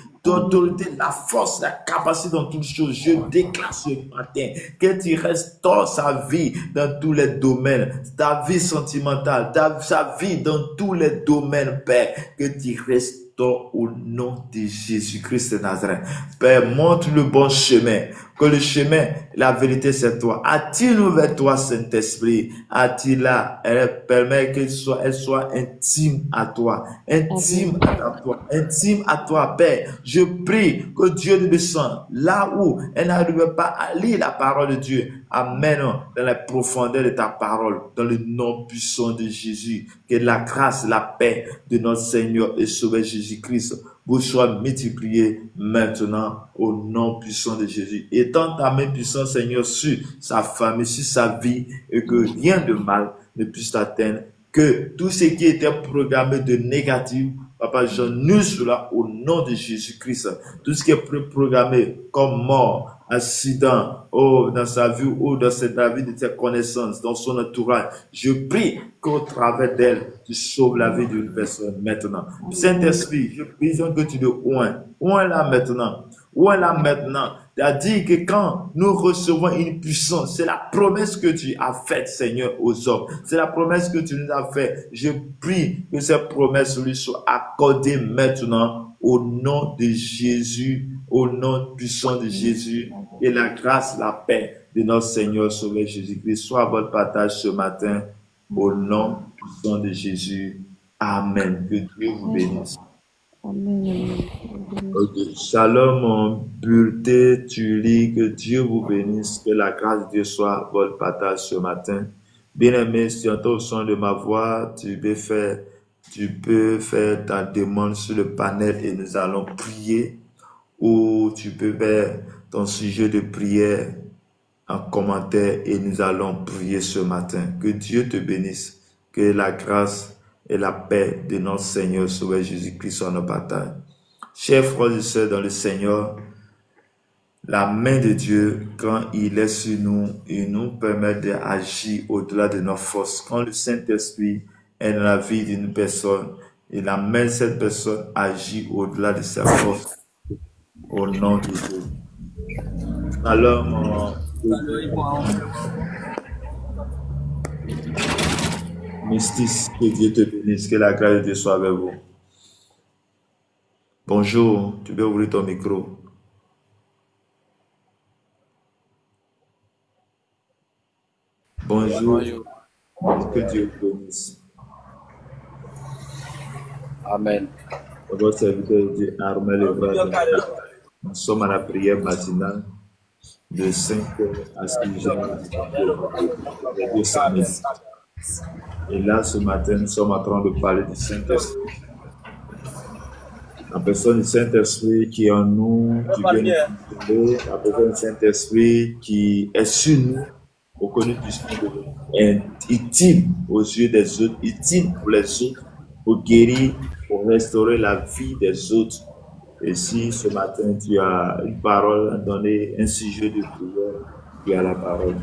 la force, la capacité dans toutes choses. Je déclare ce matin que tu restaures sa vie dans tous les domaines, ta vie sentimentale, sa vie dans tous les domaines, Père, que tu restaures au nom de Jésus-Christ de Nazareth. Père, montre le bon chemin, que le chemin, la vérité, c'est toi. Attire-nous vers toi, Saint-Esprit. Attire-la, elle permet qu'elle soit intime à toi, intime à toi, intime à toi, Père. Je prie que Dieu nous descende là où elle n'arrive pas à lire la parole de Dieu. Amène dans la profondeur de ta parole, dans le nom puissant de Jésus. Que la grâce, la paix de notre Seigneur et Sauveur Jésus-Christ vous soit multipliée maintenant au nom puissant de Jésus. Étends ta main puissante, Seigneur, sur sa famille, sur sa vie, et que rien de mal ne puisse t'atteindre. Que tout ce qui était programmé de négatif, Papa, j'annule cela au nom de Jésus-Christ. Tout ce qui est programmé comme mort, accident, dans sa vie ou dans la vie de tes connaissances, dans son entourage, je prie qu'au travers d'elle, tu sauves la vie d'une personne maintenant. Saint-Esprit, je prie que tu le oins. Oins-la maintenant. Oins-la maintenant. Tu as dit que quand nous recevons une puissance, c'est la promesse que tu as faite, Seigneur, aux hommes. C'est la promesse que tu nous as faite. Je prie que cette promesse lui soit accordée maintenant au nom de Jésus, au nom puissant de Jésus, et la grâce, la paix de notre Seigneur Sauveur Jésus-Christ soit votre partage ce matin, au nom puissant de Jésus. Amen. Que Dieu vous bénisse. Amen. Ok. Shalom, mon bulletin, tu lis, que Dieu vous bénisse, que la grâce de Dieu soit votre partage ce matin. Bien-aimé, si tu entends le son de ma voix, tu peux faire ta demande sur le panel et nous allons prier, ou tu peux faire ton sujet de prière en commentaire et nous allons prier ce matin. Que Dieu te bénisse, que la grâce et la paix de notre Seigneur Sauveur Jésus-Christ soient nos partages. Chers frères et sœurs dans le Seigneur, la main de Dieu, quand il est sur nous, il nous permet d'agir au-delà de nos forces. Quand le Saint-Esprit est dans la vie d'une personne, il amène cette personne à agir au-delà de sa force, au nom de Dieu. Alors, Mystis, que Dieu te bénisse, que la grâce de Dieu soit avec vous. Bonjour, tu peux ouvrir ton micro. Bonjour, que Dieu te bénisse. Amen. Votre serviteur Dieu, Armel Evra. Nous sommes à la prière matinale de 5h à 6h. Et là, ce matin, nous sommes en train de parler du Saint-Esprit. La personne du Saint-Esprit qui est en nous, qui vient nous parler, la personne du Saint-Esprit qui est sur nous, pour que nous puissions être utiles aux yeux des autres, utiles pour les autres, pour guérir, pour restaurer la vie des autres. Et si ce matin tu as une parole à donner, un sujet de prière, tu as la parole.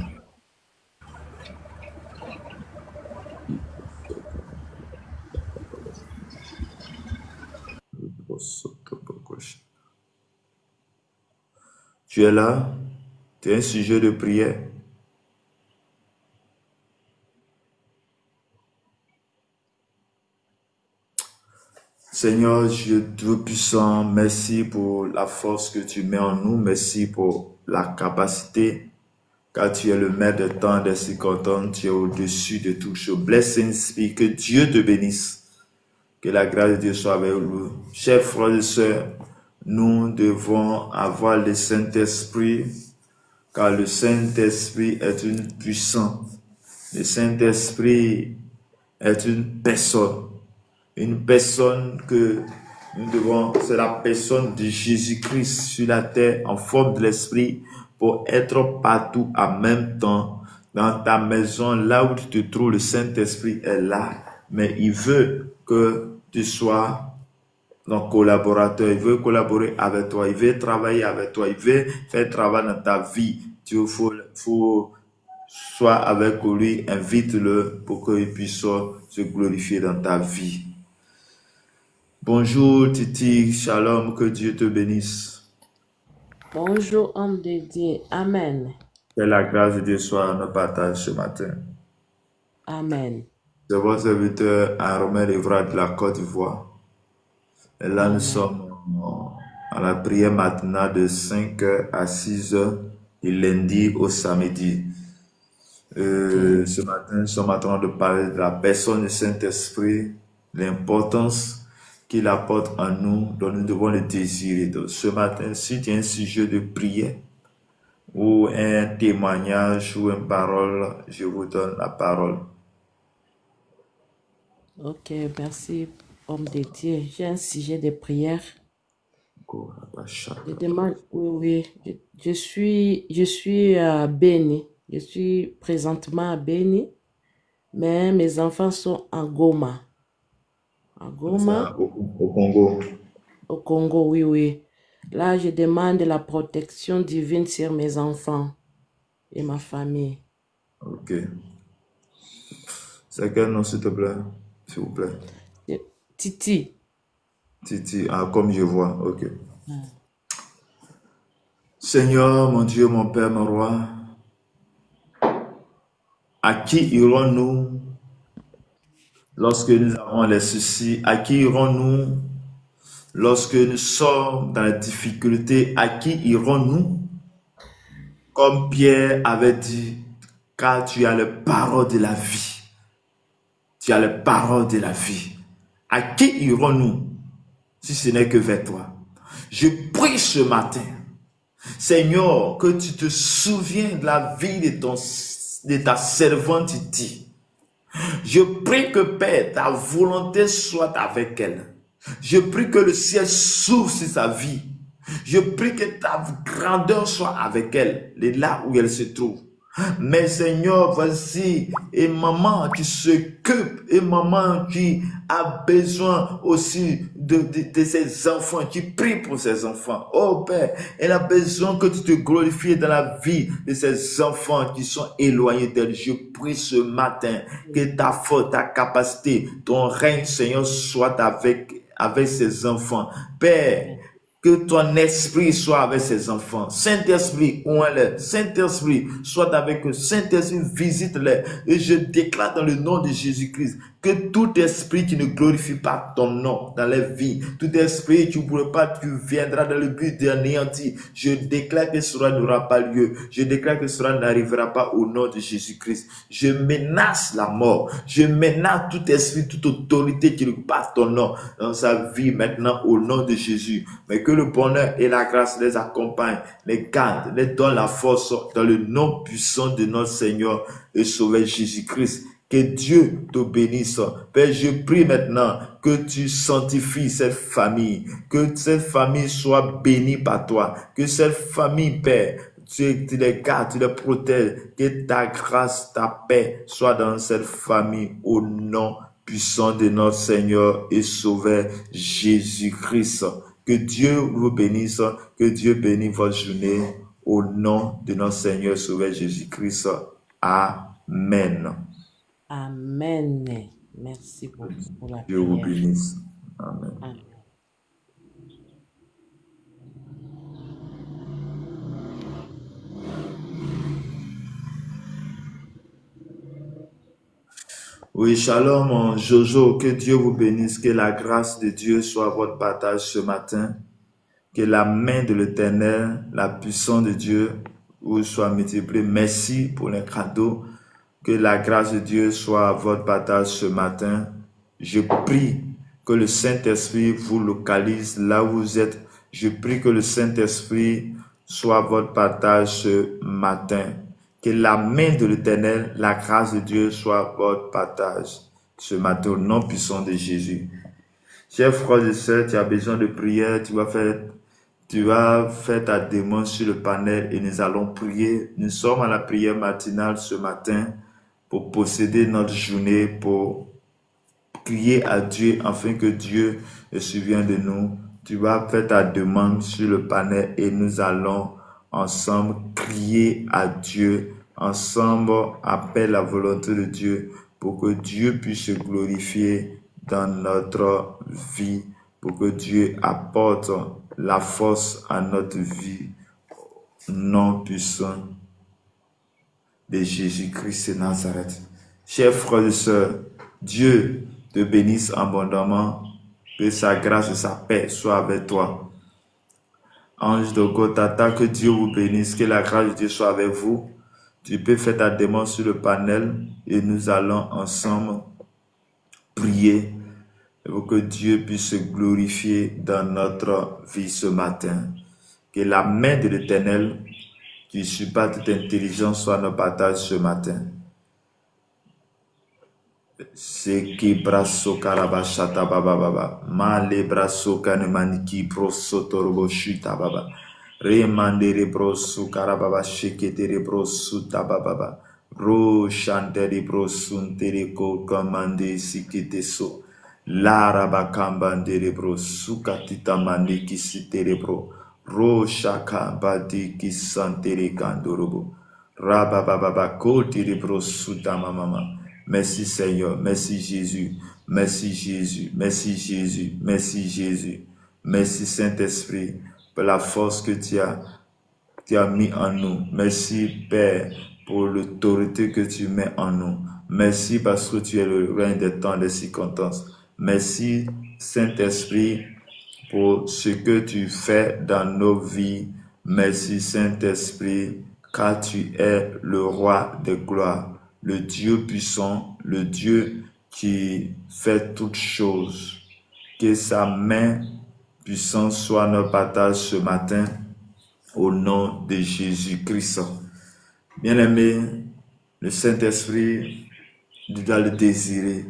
Tu es là, tu as un sujet de prière. Seigneur, Dieu Tout-Puissant, merci pour la force que tu mets en nous, merci pour la capacité, car tu es le maître des temps, des circonstances, tu es au-dessus de tout chose. Blessing Spirit, que Dieu te bénisse, que la grâce de Dieu soit avec vous. Chers frères et sœurs, nous devons avoir le Saint-Esprit, car le Saint-Esprit est une puissance. Le Saint-Esprit est une personne que nous devons, c'est la personne de Jésus-Christ sur la terre en forme de l'Esprit pour être partout en même temps. Dans ta maison, là où tu te trouves, le Saint-Esprit est là, mais il veut que tu sois ton collaborateur, il veut collaborer avec toi, il veut travailler avec toi, il veut faire travail dans ta vie. Tu faut sois avec lui, invite-le pour qu'il puisse se glorifier dans ta vie. Bonjour Titi, shalom, que Dieu te bénisse. Bonjour homme de Dieu, amen. Que la grâce de Dieu soit à nos partages ce matin. Amen. C'est votre serviteur Armel Evra de la Côte d'Ivoire. Et là nous sommes à la prière matinale de 5h à 6h, du lundi au samedi. Ce matin, nous sommes en train de parler de la personne du Saint-Esprit, l'importance qu'il apporte en nous, dont nous devons le désirer. Donc, ce matin, si tu as un sujet de prière, ou un témoignage, ou une parole, je vous donne la parole. Ok, merci homme de Dieu. J'ai un sujet de prière. Je demande, oui, je suis à Béni. Je suis présentement à Béni, mais mes enfants sont à Goma. À Goma, Au Congo. au Congo, oui. Là, je demande la protection divine sur mes enfants et ma famille. Ok. C'est quel nom, s'il te plaît? S'il vous plaît. Titi. Titi, comme je vois, ok. Seigneur, mon Dieu, mon Père, mon Roi, à qui irons-nous lorsque nous avons les soucis? À qui irons-nous Lorsque nous sommes dans la difficulté, à qui irons-nous? Comme Pierre avait dit, car tu as les paroles de la vie. Tu as les paroles de la vie. À qui irons-nous si ce n'est que vers toi? Je prie ce matin, Seigneur, que tu te souviens de la vie de ta servante Titi. Je prie que, Père, ta volonté soit avec elle. Je prie que le ciel s'ouvre sur sa vie. Je prie que ta grandeur soit avec elle, là où elle se trouve. Mais Seigneur, voici, et maman qui s'occupe, et maman qui a besoin aussi de ses enfants, qui prie pour ses enfants. Oh Père, elle a besoin que tu te glorifies dans la vie de ses enfants qui sont éloignés d'elle. Je prie ce matin que ta force, ta capacité, ton règne, Seigneur, soit avec ses enfants. Père, que ton esprit soit avec ses enfants. Saint-Esprit, oins-les. Saint-Esprit, soit avec eux. Saint-Esprit, visite-les. Et je déclare dans le nom de Jésus-Christ que tout esprit qui ne glorifie pas ton nom dans les vies, tout esprit qui ne pourrait pas, tu viendras dans le but d'anéantir. Je déclare que cela n'aura pas lieu. Je déclare que cela n'arrivera pas au nom de Jésus-Christ. Je menace la mort. Je menace tout esprit, toute autorité qui ne bat ton nom dans sa vie maintenant au nom de Jésus. Mais que le bonheur et la grâce les accompagnent, les garde, les donne la force dans le nom puissant de notre Seigneur et Sauveur Jésus-Christ. Que Dieu te bénisse. Père, je prie maintenant que tu sanctifies cette famille, que cette famille soit bénie par toi, que cette famille, Père, tu les gardes, tu les protèges, que ta grâce, ta paix soit dans cette famille au nom puissant de notre Seigneur et Sauveur Jésus-Christ. Que Dieu vous bénisse, que Dieu bénisse votre journée au nom de notre Seigneur et Sauveur Jésus-Christ. Amen. Amen. Merci beaucoup pour la Dieu vous prière. bénisse. Amen. Amen. Oui, shalom, Jojo, que Dieu vous bénisse, que la grâce de Dieu soit votre partage ce matin, que la main de l'Éternel, la puissance de Dieu vous soit multipliée. Merci pour les cadeaux, que la grâce de Dieu soit votre partage ce matin. Je prie que le Saint-Esprit vous localise là où vous êtes. Je prie que le Saint-Esprit soit votre partage ce matin. Que la main de l'Éternel, la grâce de Dieu soit votre partage ce matin au nom puissant de Jésus. Chers frères et sœurs, tu as besoin de prière, tu vas faire ta demande sur le panel et nous allons prier. Nous sommes à la prière matinale ce matin pour posséder notre journée, pour crier à Dieu afin que Dieu se souvienne de nous. Tu vas faire ta demande sur le panel et nous allons ensemble crier à Dieu, ensemble appeler la volonté de Dieu pour que Dieu puisse se glorifier dans notre vie, pour que Dieu apporte la force à notre vie, nom puissant de Jésus-Christ de Nazareth. Chers frères et sœurs, Dieu te bénisse abondamment, que sa grâce et sa paix soient avec toi. Ange de Gotata, que Dieu vous bénisse, que la grâce de Dieu soit avec vous. Tu peux faire ta demande sur le panel et nous allons ensemble prier pour que Dieu puisse se glorifier dans notre vie ce matin. Que la main de l'Éternel, qui supporte toute intelligence, soit notre partage ce matin. C'est qui brasso karabashata baba baba male brasso kanemaniki prosotorobo shuta baba remandere brosu karababa sheketere brosu tababa ro shantere brosuntere ko kamande sikete so lara bakambandere brosu katita mandiki sitere bro ro shaka badi kisantere kandorobo rababa kotire brosu tamama. Merci Seigneur, merci Jésus, merci Jésus, merci Jésus, merci Jésus, merci Saint-Esprit pour la force que tu as mis en nous. Merci Père pour l'autorité que tu mets en nous. Merci parce que tu es le règne des temps, des circonstances. Merci Saint-Esprit pour ce que tu fais dans nos vies. Merci Saint-Esprit, car tu es le roi de gloire, le Dieu puissant, le Dieu qui fait toutes choses. Que sa main puissante soit notre partage ce matin au nom de Jésus-Christ. Bien-aimé, le Saint-Esprit, tu dois le désirer.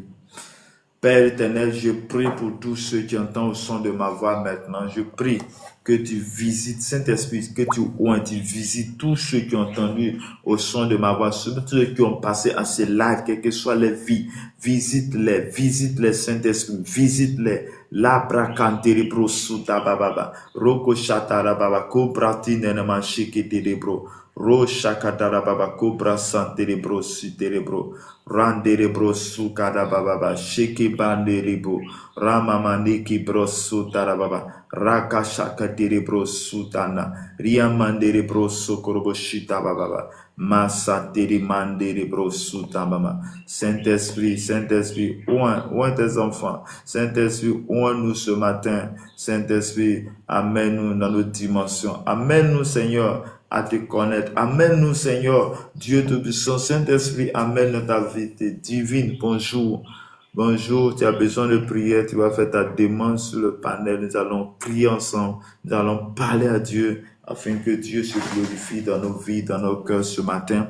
Père éternel, je prie pour tous ceux qui entendent le son de ma voix maintenant. Je prie que tu visites, Saint-Esprit, que tu visites tous ceux qui ont entendu au son de ma voix, tous ceux qui ont passé à ces lives, quelles que soient les vies. Visite-les, Saint-Esprit, visite-les. La bracanteri bro suta bababa, roko shatara baba, kobrati nenema shikete bro, ro shakatara baba, kobra santere bro, sutere bro. Randere bro sukada baba sheke bandere bro ramamaniki bro sutara baba raka shakatere bro sutana riamandere bro sokorobo shita baba masatere mandere bro sutama. Saint-Esprit, Saint-Esprit, oint tes enfants. Saint-Esprit, oint-nous ce matin. Saint-Esprit, amène-nous dans nos dimensions. Amène-nous, Seigneur, à te connaître. Amène-nous, Seigneur, Dieu Tout-Puissant. Saint-Esprit, amène ta vérité divine. Bonjour. Bonjour, tu as besoin de prière, tu vas faire ta demande sur le panel. Nous allons prier ensemble. Nous allons parler à Dieu afin que Dieu se glorifie dans nos vies, dans nos cœurs ce matin.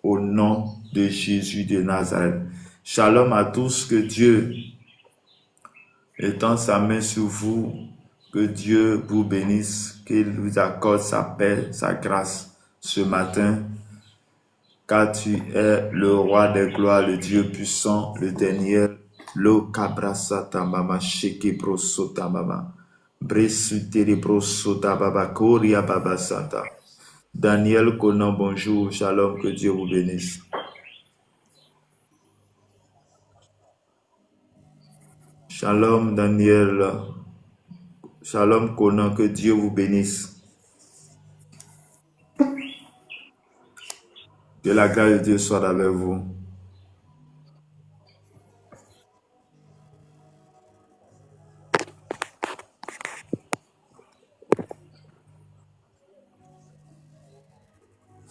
Au nom de Jésus de Nazareth. Shalom à tous, que Dieu étend sa main sur vous, que Dieu vous bénisse, qu'il vous accorde sa paix, sa grâce ce matin, car tu es le roi des gloires, le Dieu puissant, le dernier, le kabrasata mama sheke prosota mama, bresutere prosota baba koria baba sata. Daniel Conan, bonjour, shalom, que Dieu vous bénisse. Shalom Daniel, shalom Conan, que Dieu vous bénisse. Que la grâce de Dieu soit avec vous.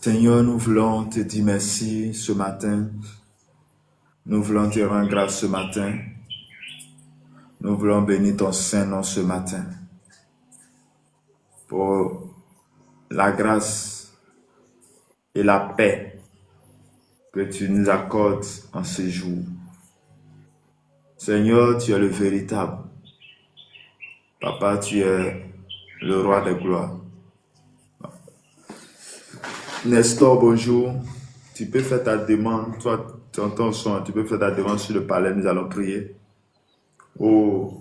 Seigneur, nous voulons te dire merci ce matin. Nous voulons te rendre grâce ce matin. Nous voulons bénir ton Saint-Nom ce matin pour la grâce et la paix que tu nous accordes en ce jour. Seigneur, tu es le véritable. Papa, tu es le roi des gloires. Nestor, bonjour. Tu peux faire ta demande. Toi, tu entends le son. Tu peux faire ta demande sur le palais. Nous allons prier. Oh,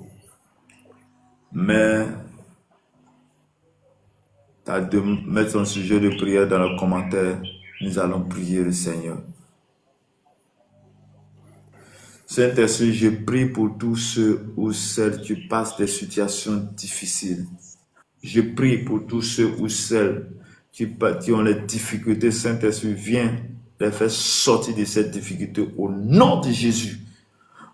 mais mettre ton sujet de prière dans le commentaire. Nous allons prier le Seigneur. Saint-Esprit, je prie pour tous ceux ou celles qui passent des situations difficiles. Je prie pour tous ceux ou celles qui ont les difficultés. Saint-Esprit, viens les faire sortir de cette difficulté au nom de Jésus.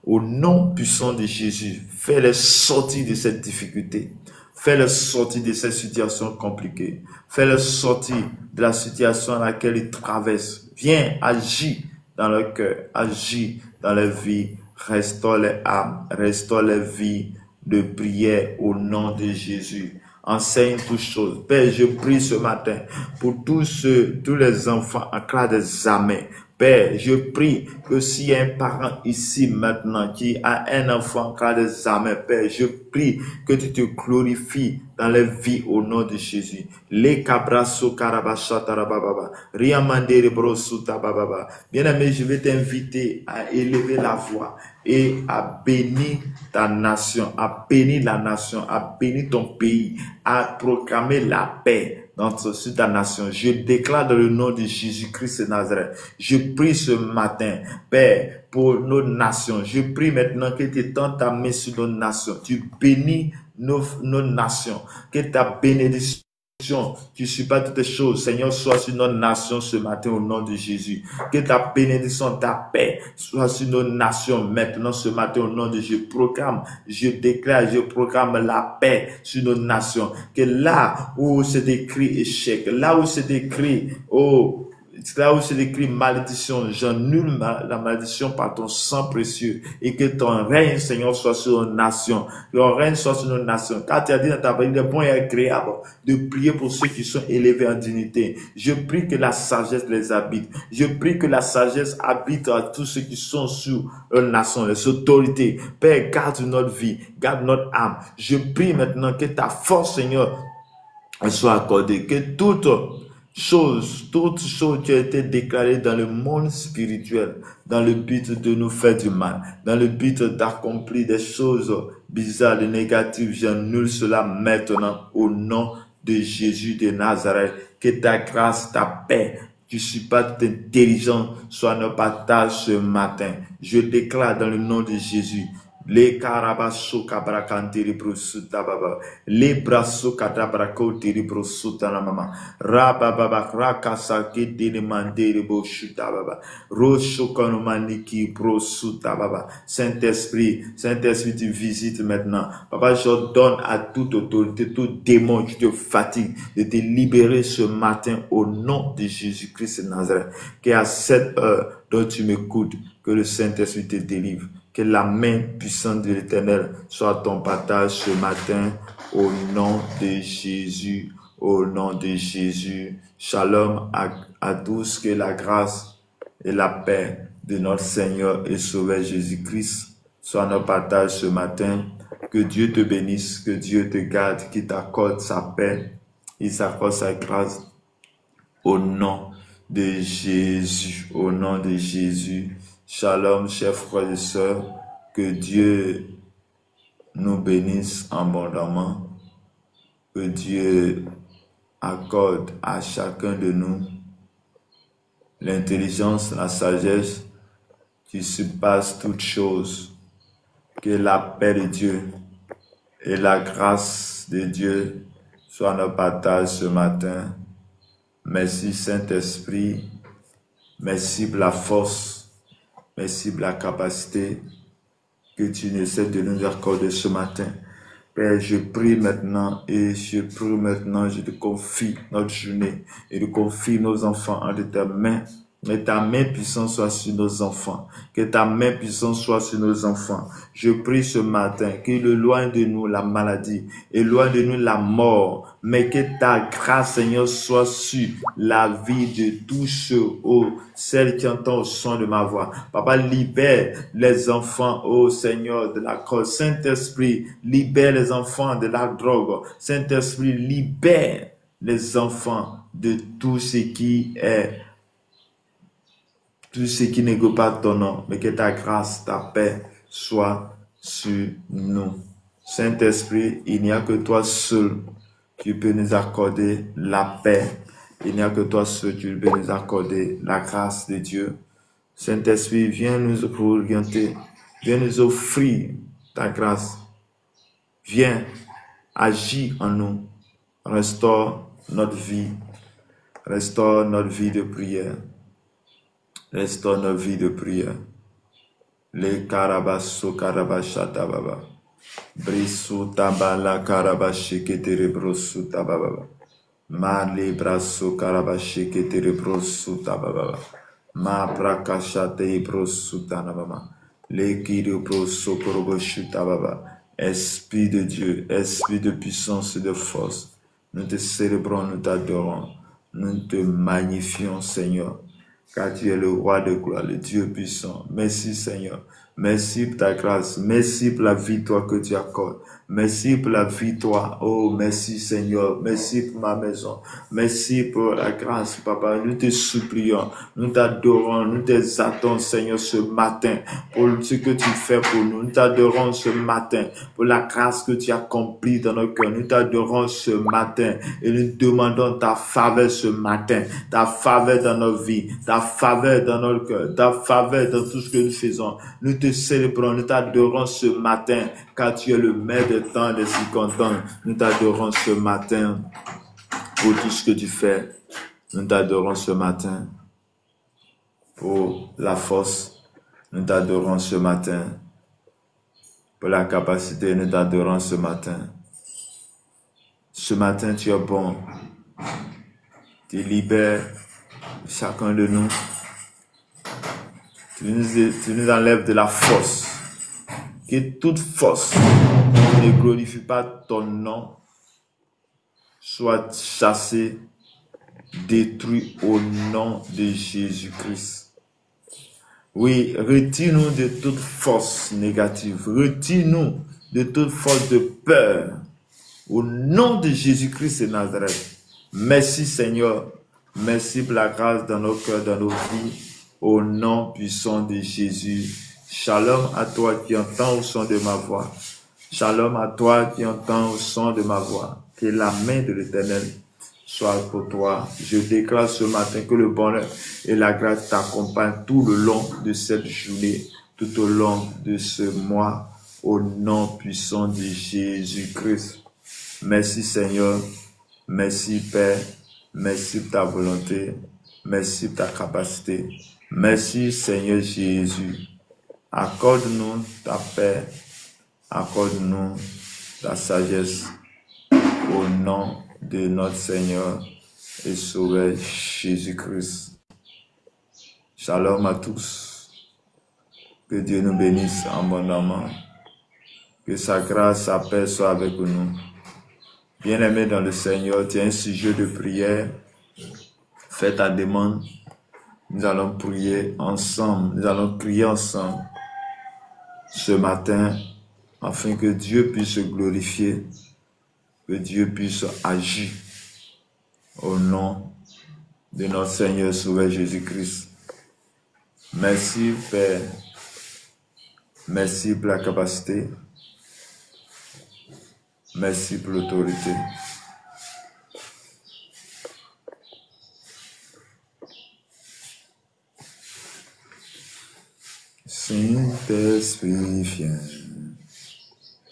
Au nom puissant de Jésus, fais-les sortir de cette difficulté. Fais-les sortir de cette situation compliquée. Fais-les sortir de la situation dans laquelle ils traversent. Viens, agis dans leur cœur, agis dans leur vie. Restaure les âmes, restaure les vies de prière au nom de Jésus. Enseigne toutes choses. Père, je prie ce matin pour tous les enfants en classe d'examen. Père, je prie que s'il y a un parent ici maintenant qui a un enfant en classe d'examen, Père, je prie que tu te glorifies dans les vies au nom de Jésus. Les cabrasso karabashatarababa, riamandere brosuta bababa. Bien-aimé, je vais t'inviter à élever la voix et à bénir ta nation, à bénir la nation, à bénir ton pays, à proclamer la paix sur ta nation. Je déclare dans le nom de Jésus-Christ de Nazareth. Je prie ce matin, Père, pour nos nations. Je prie maintenant que tu étends ta main sur nos nations. Tu bénis nos nations. Que ta bénédiction qui supplie toutes les choses, Seigneur, soit sur notre nation ce matin au nom de Jésus. Que ta bénédiction, ta paix soit sur nos nations maintenant ce matin au nom de Jésus. Je déclare, je proclame la paix sur nos nations. Que là où c'est écrit échec, là où c'est écrit, là où c'est écrit malédiction, j'annule la malédiction par ton sang précieux et que ton règne, Seigneur, soit sur nos nations. Que ton règne soit sur nos nations. Car tu as dit dans ta parole, il est bon et agréable de prier pour ceux qui sont élevés en dignité. Je prie que la sagesse les habite. Je prie que la sagesse habite à tous ceux qui sont sur leur nation, les autorités. Père, garde notre vie, garde notre âme. Je prie maintenant que ta force, Seigneur, soit accordée. Que toutes choses qui ont été déclarées dans le monde spirituel, dans le but de nous faire du mal, dans le but d'accomplir des choses bizarres et négatives, j'annule cela maintenant au nom de Jésus de Nazareth. Que ta grâce, ta paix, tu suis pas toute intelligence, soit notre partage ce matin. Je déclare dans le nom de Jésus. Les carabasso cabrakantiri brusuta baba, les brasso catabraco tiri brusuta la mama, rababa rakasa ki dini mandiri boshuta baba, rocho konomaniki brusuta baba. Saint-Esprit, tu visites maintenant. Papa, je donne à toute autorité, tout démon qui te fatigue de te libérer ce matin au nom de Jésus-Christ de Nazareth. Qu'à cette heure dont tu m'écoutes, que le Saint-Esprit te délivre. Que la main puissante de l'Éternel soit ton partage ce matin au nom de Jésus, au nom de Jésus. Shalom à tous, que la grâce et la paix de notre Seigneur et Sauveur Jésus-Christ soit notre partage ce matin. Que Dieu te bénisse, que Dieu te garde, qu'il t'accorde sa paix, il s'accorde sa grâce au nom de Jésus, au nom de Jésus. Shalom, chers frères et sœurs, que Dieu nous bénisse abondamment, que Dieu accorde à chacun de nous l'intelligence, la sagesse qui surpasse toutes choses, que la paix de Dieu et la grâce de Dieu soient notre partage ce matin. Merci Saint-Esprit, merci pour la force, merci pour la capacité que tu essaies de nous accorder ce matin. Père, je prie maintenant je te confie notre journée et je confie nos enfants entre tes mains. Que ta main puissante soit sur nos enfants. Que ta main puissante soit sur nos enfants. Je prie ce matin qu'il éloigne de nous la maladie, éloigne de nous la mort, mais que ta grâce, Seigneur, soit sur la vie de tous ceux, celles qui entendent le son de ma voix. Papa, libère les enfants, Seigneur, de la cause. Saint-Esprit, libère les enfants de la drogue. Saint-Esprit, libère les enfants de tout ce qui est tout ce qui n'écoute pas ton nom, mais que ta grâce, ta paix soit sur nous. Saint-Esprit, il n'y a que toi seul qui peux nous accorder la paix. Il n'y a que toi seul qui peux nous accorder la grâce de Dieu. Saint-Esprit, viens nous orienter, viens nous offrir ta grâce. Viens, agis en nous. Restaure notre vie de prière. Restaure notre vie de prière. Les karabasso karabashata baba. Brisu tabala karabashike terebrosu tababa. Ma le brasso karabashike terebrosu tababa. Ma prakashate brosu tanababa. Les kiribrosu koroboshu tababa. Esprit de Dieu, esprit de puissance et de force. Nous te célébrons, nous t'adorons. Nous te magnifions, Seigneur. Car tu es le roi de gloire, le Dieu puissant. Merci Seigneur. Merci pour ta grâce. Merci pour la victoire que tu accordes. Merci pour la victoire. Oh, merci Seigneur. Merci pour ma maison. Merci pour la grâce, Papa. Nous te supplions. Nous t'adorons. Nous t'exaltons, Seigneur, ce matin pour ce que tu fais pour nous. Nous t'adorons ce matin pour la grâce que tu accomplis dans nos cœurs. Nous t'adorons ce matin et nous demandons ta faveur ce matin. Ta faveur dans nos vies. Ta faveur dans nos cœurs. Ta faveur dans tout ce que nous faisons. Nous te célébrons. Nous t'adorons ce matin car tu es le maître des temps et des circonstances. Nous t'adorons ce matin pour tout ce que tu fais. Nous t'adorons ce matin. Pour la force, nous t'adorons ce matin. Pour la capacité, nous t'adorons ce matin. Ce matin, tu es bon. Tu libères chacun de nous. Tu nous enlèves de la force. Que toute force qui ne glorifie pas ton nom soit chassée, détruite au nom de Jésus-Christ. Oui, retire-nous de toute force négative. Retire-nous de toute force de peur. Au nom de Jésus-Christ de Nazareth. Merci Seigneur. Merci pour la grâce dans nos cœurs, dans nos vies. Au nom puissant de Jésus. Shalom à toi qui entends au son de ma voix. Shalom à toi qui entends au son de ma voix. Que la main de l'Éternel soit pour toi. Je déclare ce matin que le bonheur et la grâce t'accompagnent tout le long de cette journée, tout au long de ce mois, au nom puissant de Jésus-Christ. Merci Seigneur. Merci Père. Merci pour ta volonté. Merci pour ta capacité. Merci Seigneur Jésus. Accorde-nous ta paix. Accorde-nous ta sagesse. Au nom de notre Seigneur et Sauveur Jésus-Christ. Shalom à tous. Que Dieu nous bénisse abondamment. Que sa grâce, sa paix soit avec nous. Bien-aimé dans le Seigneur, tu as un sujet de prière. Fais ta demande. Nous allons prier ensemble. Nous allons prier ensemble ce matin afin que Dieu puisse se glorifier, que Dieu puisse agir au nom de notre Seigneur Sauveur Jésus-Christ. Merci Père. Merci pour la capacité. Merci pour l'autorité. Saint-Esprit, viens,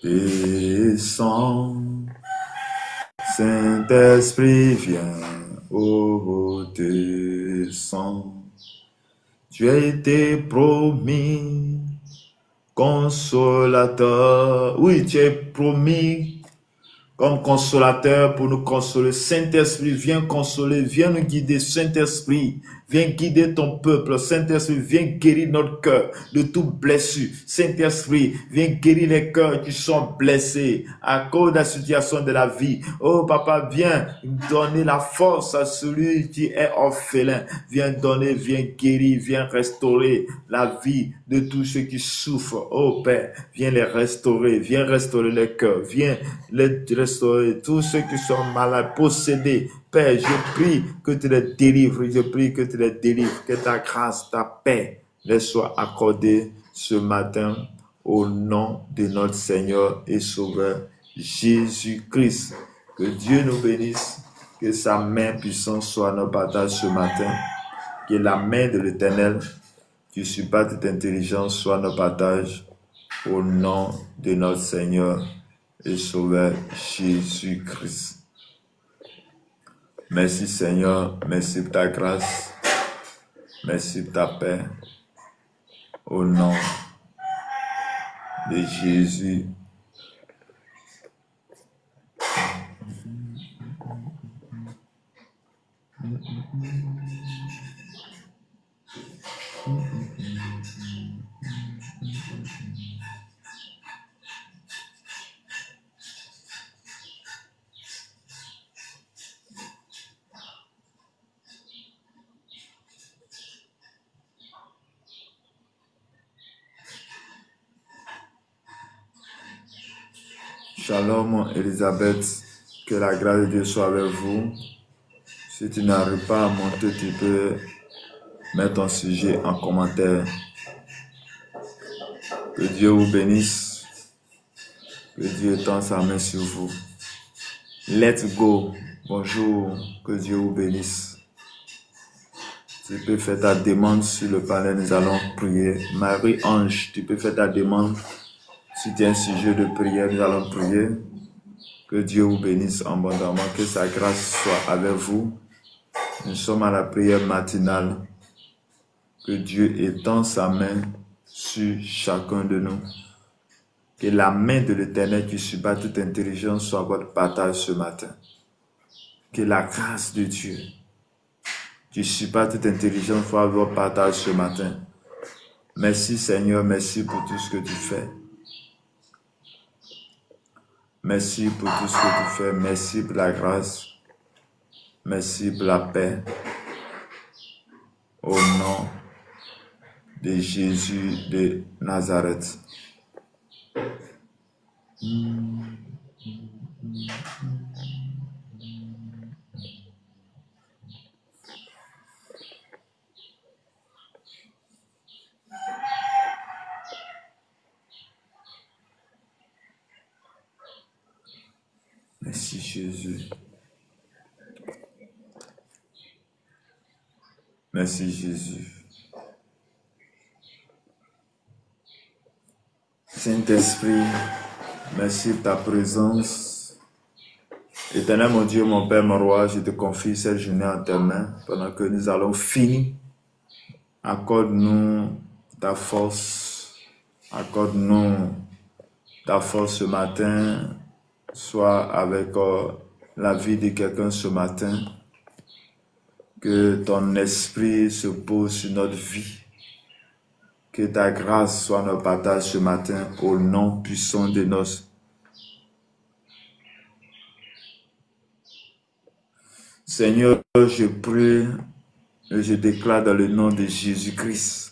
descends. Saint-Esprit, viens, oh, descends. Tu as été promis, consolateur. Oui, tu es promis comme consolateur pour nous consoler. Saint-Esprit, viens consoler, viens nous guider. Saint-Esprit, viens guider ton peuple. Saint-Esprit, viens guérir notre cœur de toute blessure. Saint-Esprit, viens guérir les cœurs qui sont blessés à cause de la situation de la vie. Oh papa, viens donner la force à celui qui est orphelin. Viens donner, viens guérir, viens restaurer la vie de tous ceux qui souffrent. Oh Père, viens les restaurer les cœurs, viens les restaurer tous ceux qui sont malades, possédés. Père, je prie que tu les délivres, que ta grâce, ta paix les soit accordée ce matin au nom de notre Seigneur et Sauveur Jésus-Christ. Que Dieu nous bénisse, que sa main puissante soit notre partage ce matin, que la main de l'Éternel qui supporte toute intelligence soit notre partage au nom de notre Seigneur et Sauveur Jésus-Christ. Merci Seigneur, merci pour ta grâce, merci pour ta paix, au nom de Jésus. Shalom Elisabeth, que la grâce de Dieu soit avec vous. Si tu n'arrives pas à monter, tu peux mettre ton sujet en commentaire. Que Dieu vous bénisse. Que Dieu tende sa main sur vous. Let's go. Bonjour. Que Dieu vous bénisse. Tu peux faire ta demande sur le panel. Nous allons prier. Marie-Ange, tu peux faire ta demande. Si tu as un sujet de prière, nous allons prier. Que Dieu vous bénisse abondamment, que sa grâce soit avec vous. Nous sommes à la prière matinale. Que Dieu étend sa main sur chacun de nous. Que la main de l'Éternel qui supère toute intelligence soit votre partage ce matin. Que la grâce de Dieu qui supère toute intelligence soit votre partage ce matin. Merci Seigneur, merci pour tout ce que tu fais. Merci pour tout ce que tu fais. Merci pour la grâce. Merci pour la paix. Au nom de Jésus de Nazareth. Merci Jésus. Merci Jésus. Saint-Esprit, merci de ta présence. Éternel mon Dieu, mon Père, mon Roi, je te confie cette journée en tes mains pendant que nous allons finir. Accorde-nous ta force. Accorde-nous ta force ce matin. Sois avec la vie de quelqu'un ce matin. Que ton esprit se pose sur notre vie. Que ta grâce soit notre partage ce matin au nom puissant de nos. Seigneur, je prie et je déclare dans le nom de Jésus-Christ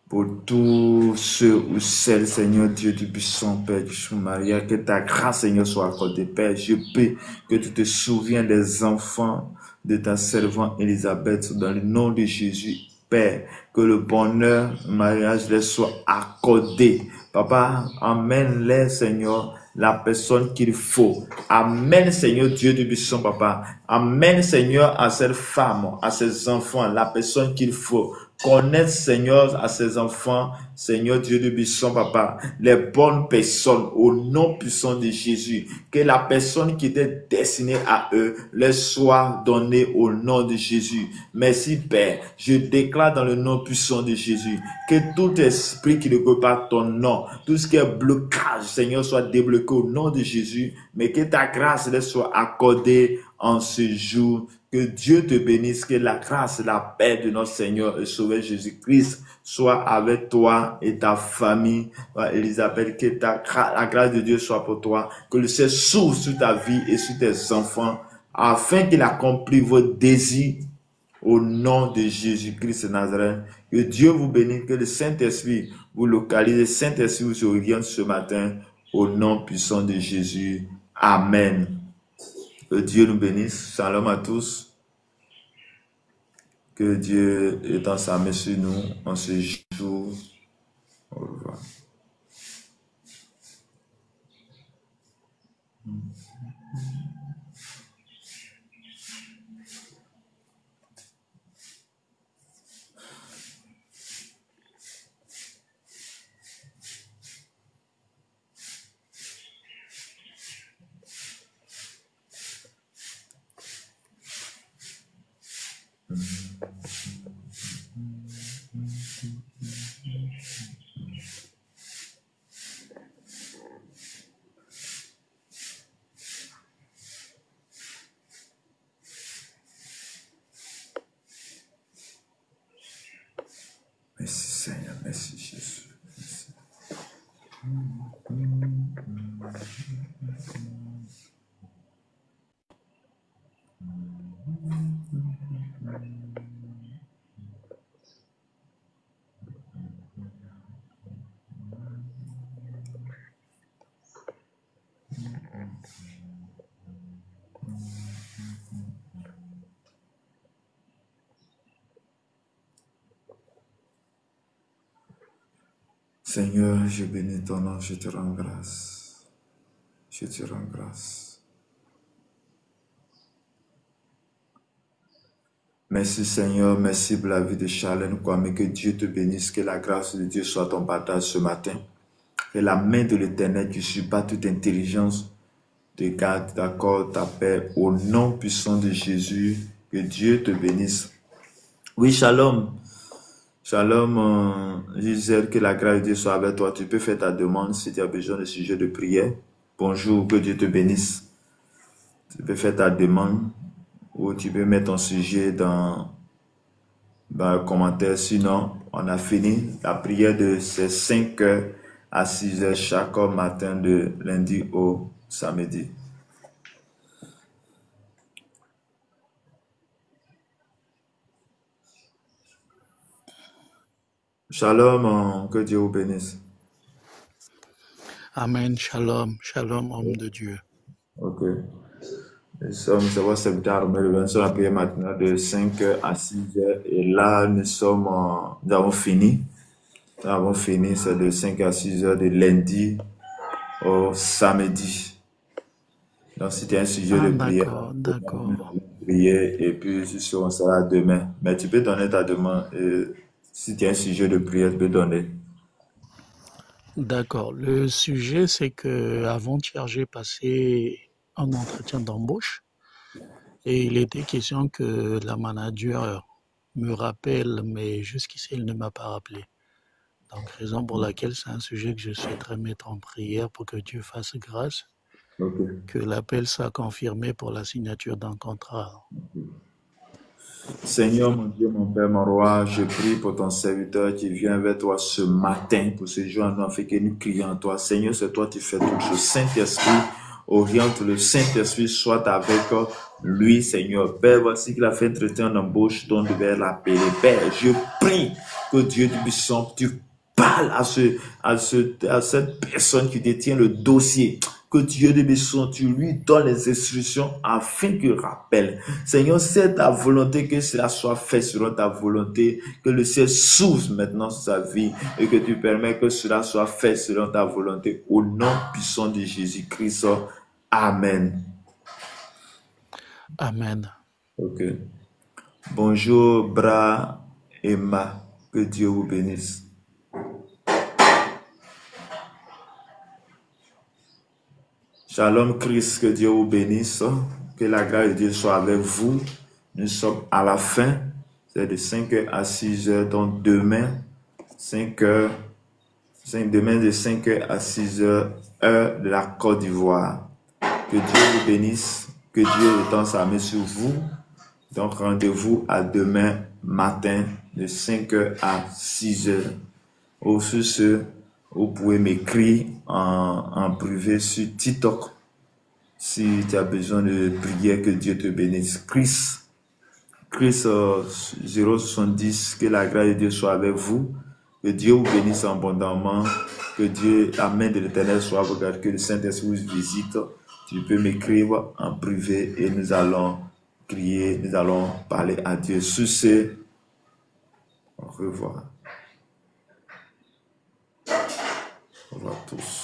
pour tous ceux ou celles, Seigneur Dieu du puissant Père du Maria, que ta grâce, Seigneur, soit accordée, Père. Je prie que tu te souviens des enfants de ta servante Élisabeth dans le nom de Jésus. Père, que le bonheur, le mariage les soit accordé. Papa, amène-les, Seigneur, la personne qu'il faut. Amène, Seigneur Dieu du puissant, Papa. Amène, Seigneur, à cette femme, à ces enfants, la personne qu'il faut. Connaître, Seigneur, à ses enfants, Seigneur Dieu de puissant, Papa, les bonnes personnes au nom puissant de Jésus. Que la personne qui était destinée à eux les soit donnée au nom de Jésus. Merci, Père. Je déclare dans le nom puissant de Jésus que tout esprit qui ne peut pas ton nom, tout ce qui est blocage, Seigneur, soit débloqué au nom de Jésus, mais que ta grâce les soit accordée en ce jour. Que Dieu te bénisse, que la grâce et la paix de notre Seigneur et Sauveur Jésus-Christ soit avec toi et ta famille. Elisabeth, que la grâce de Dieu soit pour toi, que le ciel s'ouvre sur ta vie et sur tes enfants, afin qu'il accomplisse vos désirs au nom de Jésus-Christ de Nazareth. Que Dieu vous bénisse, que le Saint-Esprit vous localise, le Saint-Esprit vous oriente ce matin au nom puissant de Jésus. Amen. Que Dieu nous bénisse. Shalom à tous. Que Dieu étende sa main sur nous en ce jour. Au revoir. Merci Seigneur, merci Jésus. Merci. Seigneur, je bénis ton nom, je te rends grâce. Je te rends grâce. Merci Seigneur, merci pour la vie de Charlène Kwame, que Dieu te bénisse, que la grâce de Dieu soit ton partage ce matin. Que la main de l'Éternel qui supère toute intelligence te garde, t'accorde ta paix. Au nom puissant de Jésus, que Dieu te bénisse. Oui, shalom. Shalom, Gisèle, que la grâce de Dieu soit avec toi. Tu peux faire ta demande si tu as besoin de sujet de prière. Bonjour, que Dieu te bénisse. Tu peux faire ta demande ou tu peux mettre ton sujet dans le commentaire. Sinon, on a fini la prière de ces 5 heures à 6 heures chaque matin de lundi au samedi. Shalom, que Dieu vous bénisse. Amen, shalom, shalom, homme de Dieu. Ok. Nous sommes votre serviteur Armel, sur la prière matinale de 5 heures à 6 heures. Et là, nous avons fini. Nous avons fini, c'est de 5 à 6 heures de lundi au samedi. Donc, c'était un sujet de prière. D'accord. Prier et puis, on sera demain. Mais tu peux donner ta demande. Si tu as un sujet de prière, tu peux donner. D'accord. Le sujet, c'est que avant-hier, j'ai passé un entretien d'embauche et il était question que la manager me rappelle, mais jusqu'ici, elle ne m'a pas rappelé. Donc, raison pour laquelle c'est un sujet que je souhaiterais mettre en prière pour que Dieu fasse grâce, que l'appel soit confirmé pour la signature d'un contrat. Seigneur, mon Dieu, mon Père, mon Roi, je prie pour ton serviteur qui vient vers toi ce matin pour ce jour en fait que nous crions à toi. Seigneur, c'est toi qui fais toutes choses. Saint-Esprit, oriente le Saint-Esprit, soit avec lui, Seigneur. Père, voici qu'il a fait traiter en embauche, dont devait l'appeler. Père, je prie que Dieu du puissant, tu parles à cette personne qui détient le dossier. Que Dieu de bénédiction, tu lui donnes les instructions afin qu'il rappelle. Seigneur, c'est ta volonté que cela soit fait selon ta volonté, que le ciel s'ouvre maintenant sur sa vie et que tu permets que cela soit fait selon ta volonté. Au nom puissant de Jésus-Christ. Amen. Amen. Ok. Bonjour, Bra Emma. Que Dieu vous bénisse. Shalom Christ, que Dieu vous bénisse, que la grâce de Dieu soit avec vous. Nous sommes à la fin, c'est de 5 heures à 6 heures, donc demain, demain de 5 heures à 6 heures, heure de la Côte d'Ivoire. Que Dieu vous bénisse, que Dieu étende sa main sur vous. Donc rendez-vous à demain matin de 5 heures à 6 heures. Au sur ce, vous pouvez m'écrire en privé sur TikTok si tu as besoin de prière. Que Dieu te bénisse. Chris 070, que la grâce de Dieu soit avec vous. Que Dieu vous bénisse abondamment. Que Dieu, la main de l'Éternel soit avec vous. Que le Saint-Esprit vous visite. Tu peux m'écrire en privé et nous allons prier, nous allons parler à Dieu. Sur ce, au revoir. Au revoir tous.